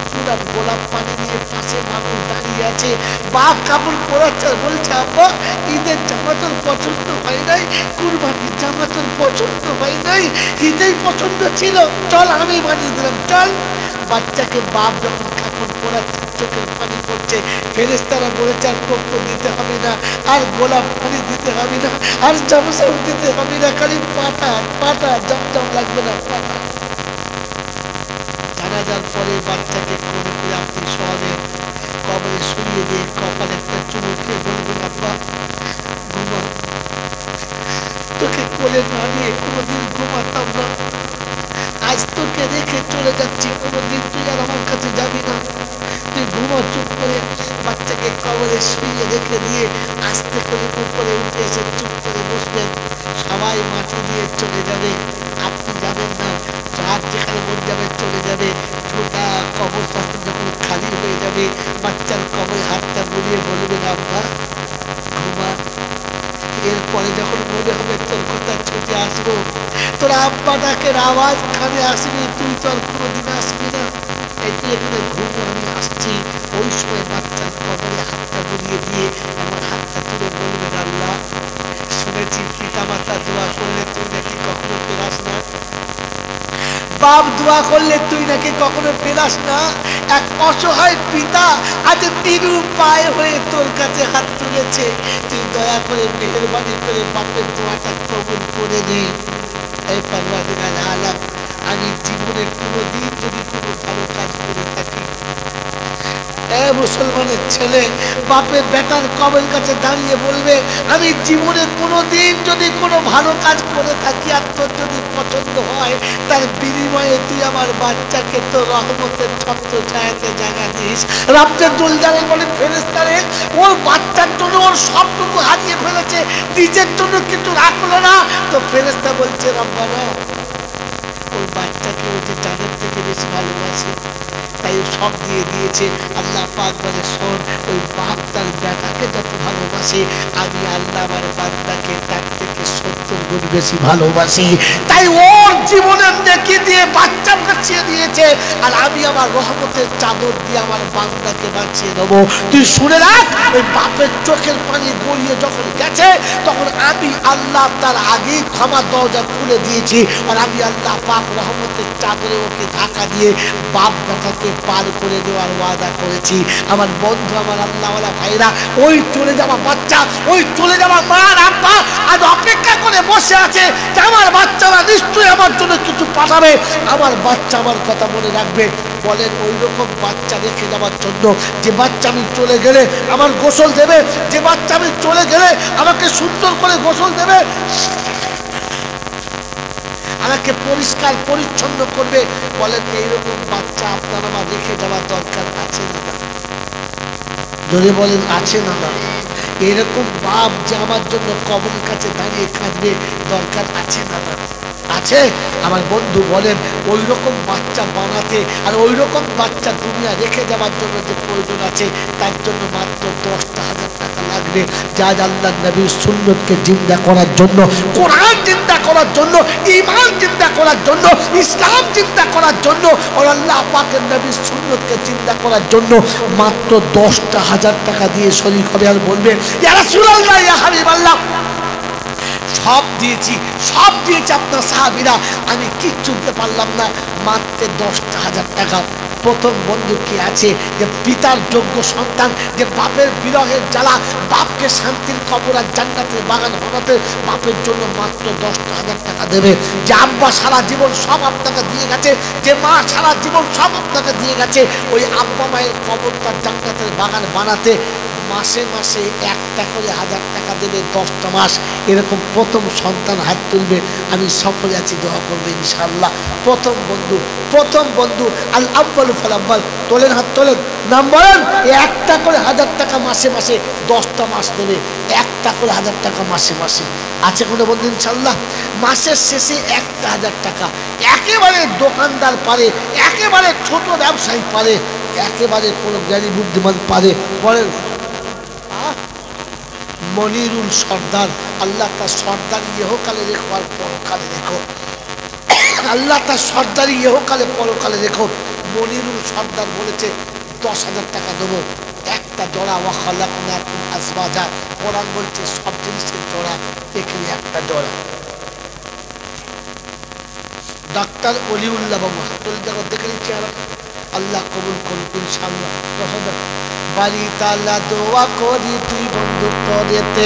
পুরা গোলাপ পানি নিয়ে পাশে মানুষ দাঁড়িয়ে আছে। বাপ কাপড় পরাচ্ছে, বলছে আব্বা ঈদের জামা তোর পছন্দ হয় নাই, কুরবানির জামা তোর পছন্দ হয় নাই, ঈদেই পছন্দ ছিল, চল আমি বানিয়ে দিলাম, চল। বাচ্চাকে বাপ যখন কাপড় পরাচ্ছে, চোখের পানি পড়ছে, ফেরেশতারা বলেছে আর কপ্পর দিতে হবে না, আর গোলাপ পানি দিতে হবে না, আর জামসাম দিতে হবে না, খালি পাটা পাটা, জমজম লাগবে না, পাটা। জানাজার পরে বাচ্চাকে কোলে করে আপনি শোয়াবেন, কবরে শুয়ে দিয়ে কপালে একটা চুমু খেয়ে বলবেন আব্বা ঘুমা। তোকে কোলে না নিয়ে কোনোদিন ঘুমাতাম না, আজ তোকে রেখে চলে যাচ্ছি, কোনোদিন তুই আর আমার কাছে যাবি না, তুই ঘুমা চুপ করে। বাচ্চাকে কবরে শুয়ে রেখে দিয়ে আস্তে করে উপরে উঠে এসে চুপ করে বসবেন। সবাই মাটি দিয়ে চলে যাবে, আপনি যাবেন না, যার যেখানে মন যাবে চলে যাবে। পরে যখন মনে হবে তোর কোথায় ছুটে আসবো, তোর আব্বা ডাকের আওয়াজ খানে আসবি, তুই তো আর কোনোদিন আসবি না, এই তুই এখানে ঘুমো, আমি আসছি। ওই সময় বাচ্চার কবরে হাতটা বুলিয়ে দিয়ে আমার হাতটা তুলে বলবেন, আল্লাহ শুনেছি পিতা মাতা দোয়া করলে তুই নাকি কখনো ফেরাস না, বাপ দোয়া করলে তুই নাকি কখনো ফেরাস না। এক অসহায় পিতা আজ নিরুপায় হয়ে তোর কাছে হাত তুলেছে, তুই দয়া করে মেহেরবানি করে বাপের দোয়াটা কবুল করে নে। এই পারওয়ারদিগার আলাম, আমি জীবনে কোনোদিন যদি কোনো ভালো কাজ করে থাকি, মুসলমানের ছেলে বাপের বেটার কবরের কাছে দাঁড়িয়ে বলবে, আমি জীবনে কোনোদিন যদি কোনো ভালো কাজ করে থাকি আর তোর যদি পছন্দ হয়, তার বিনিময়ে তুই আমার বাচ্চাকে তোর রহমতের ছত্র ছায়াতে জায়গা দিস। রাব্বে দুল জালাল বলেন, ফেরেশতারে ওর বাচ্চার জন্য ওর সবটুকু হারিয়ে ফেলেছে, নিজের জন্য কিছু রাখলো না। তো ফেরেশতা বলছে, রব্বানা ওর বাচ্চাকে ও যে জানের থেকে বেশি ভালোবাসে, তাই সব দিয়ে দিয়েছে। আল্লাহ পাক বলে, শোন, ওই বাপ তার বেটাকে যত ভালোবাসে, আমি আল্লাহ আমার বান্দাকে তার থেকে 70 গুণ বেশি ভালোবাসি। তাই ওর জীবনের নেকি দিয়ে বাচ্চা বাঁচিয়ে দিয়েছে, আর আমি আমার রহমতের চাদর দিয়ে আমার বান্দাকে বাঁচিয়ে দেবো। তুই শুনে রাখ, ওই বাপের চোখের পানি গড়িয়ে যখন গেছে, তখন আমি আল্লাহ তার আগেই ক্ষমার দরজা খুলে দিয়েছি, আর আমি আল্লাহ পাক রহমতের চাদরে ওকে ঢাকা দিয়ে বাপ বেটাকে পার করে দেওয়ার ওয়াদা করেছি। আমার বন্ধু, আমার আল্লাহওয়ালা ভাইরা, ওই চলে যাওয়া বাচ্চা, ওই চলে যাওয়া মা আর আব্বা আজ অপেক্ষা করে বসে আছে যে আমার বাচ্চারা নিশ্চয়ই আমার জন্য কিছু পাঠাবে, আমার বাচ্চা আমার কথা মনে রাখবে। বলেন, ওই রকম বাচ্চা রেখে যাওয়ার জন্য, যে বাচ্চা আমি চলে গেলে আমার গোসল দেবে, যে বাচ্চা আমি চলে গেলে আমাকে সুন্দর করে গোসল দেবে, আমাকে পরিষ্কার পরিচ্ছন্ন করবে, বলেন এইরকম বাচ্চা আপনার আমার রেখে যাওয়ার দরকার আছে না? যদি বলেন আছে না? এরকম বাপ যে আমার জন্য কবরের কাছে দাঁড়িয়ে কাঁদবে, দরকার আছে না? আছে। আমার বন্ধু বলেন, ওই রকম বাচ্চা বানাতে আর ওই রকম বাচ্চা দুনিয়া রেখে যাওয়ার জন্য যে প্রয়োজন আছে, তার জন্য মাত্র 10,000 টাকা লাগবে। যা আল্লাহ নবীর সুন্নতকে জিন্দা করার জন্য, কোরআন জিন্দা করার জন্য, ঈমান জিন্দা করার জন্য, ইসলাম জিন্দা করার জন্য, আর আল্লাহ পাকের নবীর সুন্নতকে জিন্দা করার জন্য মাত্র 10,000 টাকা দিয়ে শরীক হবে, আর বলবে, ইয়া রাসূলুল্লাহ, ইয়া হাবিবাল্লাহ, সব দিয়েছি, সব দিয়েছি আপনার সাহাবীরা, আমি কিচ্ছু দিতে পারলাম না, মাত্র 10,000 টাকা। প্রথম বন্ধু কি আছে যে পিতার যোগ্য সন্তান, যে বাপের বিরহের জ্বালা, বাপকে শান্তির কবর আর জান্নাতের বাগান বানাতে বাপের জন্য মাত্র 10,000 টাকা দেবে। যে আব্বা সারা জীবন সব আপনাকে দিয়ে গেছে, যে মা সারা জীবন সব আপনাকে দিয়ে গেছে, ওই আব্বা মায়ের কবরটা জান্নাতের বাগান বানাতে মাসে মাসে 1টা করে 1000 টাকা দেবে, 10টা মাস। এরকম প্রথম সন্তান হাত তুলবে, আমি সফল আছি, দোয়া করবে ইনশাআল্লাহ। প্রথম বন্ধু আল আব্বালু ফাল আব্বাল, তোলেন হাত, তোলেন, নাম বলেন। 1টা করে 1000 টাকা মাসে মাসে 10টা মাস দেবে, 1টা করে 1000 টাকা মাসে মাসে। আছে কোনো বন্ধু ইনশাআল্লাহ? মাসের শেষে 1,000 টাকা একেবারে দোকানদার পারে, একেবারে ছোট ব্যবসায়ী পারে, একেবারে কোনো জ্ঞানী বুদ্ধিমান পারে। বলেন, মনিরুল সর্দার, আল্লাহ তার সর্দারি ইহকালে রেখো আর পরকালে রেখো, আল্লাহ তার সর্দারি ইহকালে পরকালে রেখো। মনিরুল সর্দার বলেছে 10,000 টাকা দেবো, একটা জোড়া, ওয়া খালাকনাকুম আজওয়াজা, কোরআন বলছে সব জিনিসের জোড়া, এখানে একটা জোড়া। ডাক্তার অলিউল্লাহ বাবু হাতুল জগৎ দেখে নিচ্ছে, আল্লাহ কবুল করুন ইনশাআল্লাহ। 10,000 বাড়ি তালা দোয়া করি দুই বন্ধু তরেতে,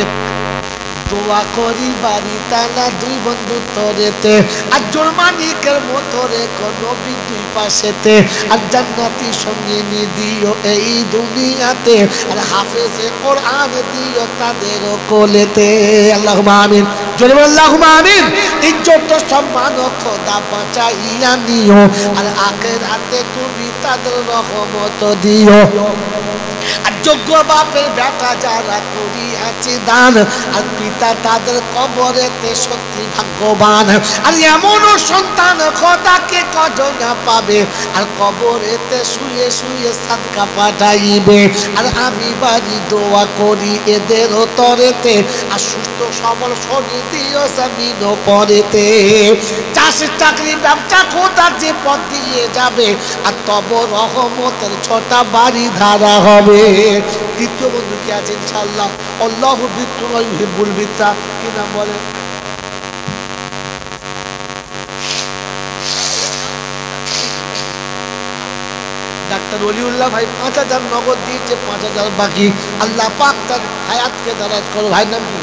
দোয়া করি বাড়ি তালা দুই বন্ধু তরেতে, আর জোরমানিকের মতো রেখো নবী দুই পাশেতে, আর জান্নাতি সঙ্গে নিয়ে দিও এই দুনিয়াতে, আর হাফেজে কোরআন দিও তাদের কোলেতে। আল্লাহুম্মা আমিন, জোরে বলেন আল্লাহুম্মা আমিন। ইজ্জত সম্মান খোদা বাঁচাইয়া নিও, আর আখিরাতে তুমি তাদের রহমত দিও। আর যোগ্য বাপের বেটা যারা করিয়াছে দান, আর পিতা তাদের কবরেতে সত্যি ভাগ্যবান। আর এমনও সন্তান খোদাকে কজন পাবে, আর কবরেতে শুয়ে শুয়ে সাদকা পাঠাইবে। আর আমি বাড়ি দোয়া করি এদেরও তরেতে, আর সুস্থ সবল শরীর দিও জামিন পরেতে। চাষ চাকরি ব্যবসা খোদা যে পথ দিয়ে যাবে, আর তব রহমতের ছোটা বাড়ি ধারা হবে। তৃতীয় বন্ধু কি আছে ইনশাআল্লাহ? আল্লাহু বিত্তুল ইউহিব্বুল বিত্তা, কি নাম বলে? ডাক্তার ওলিউল্লাহ ভাই 5000 নগদ দিয়েছে, 5000 বাকি। আল্লাহ পাক তার হায়াতকে দারাজ করো। ভাই নাম কি?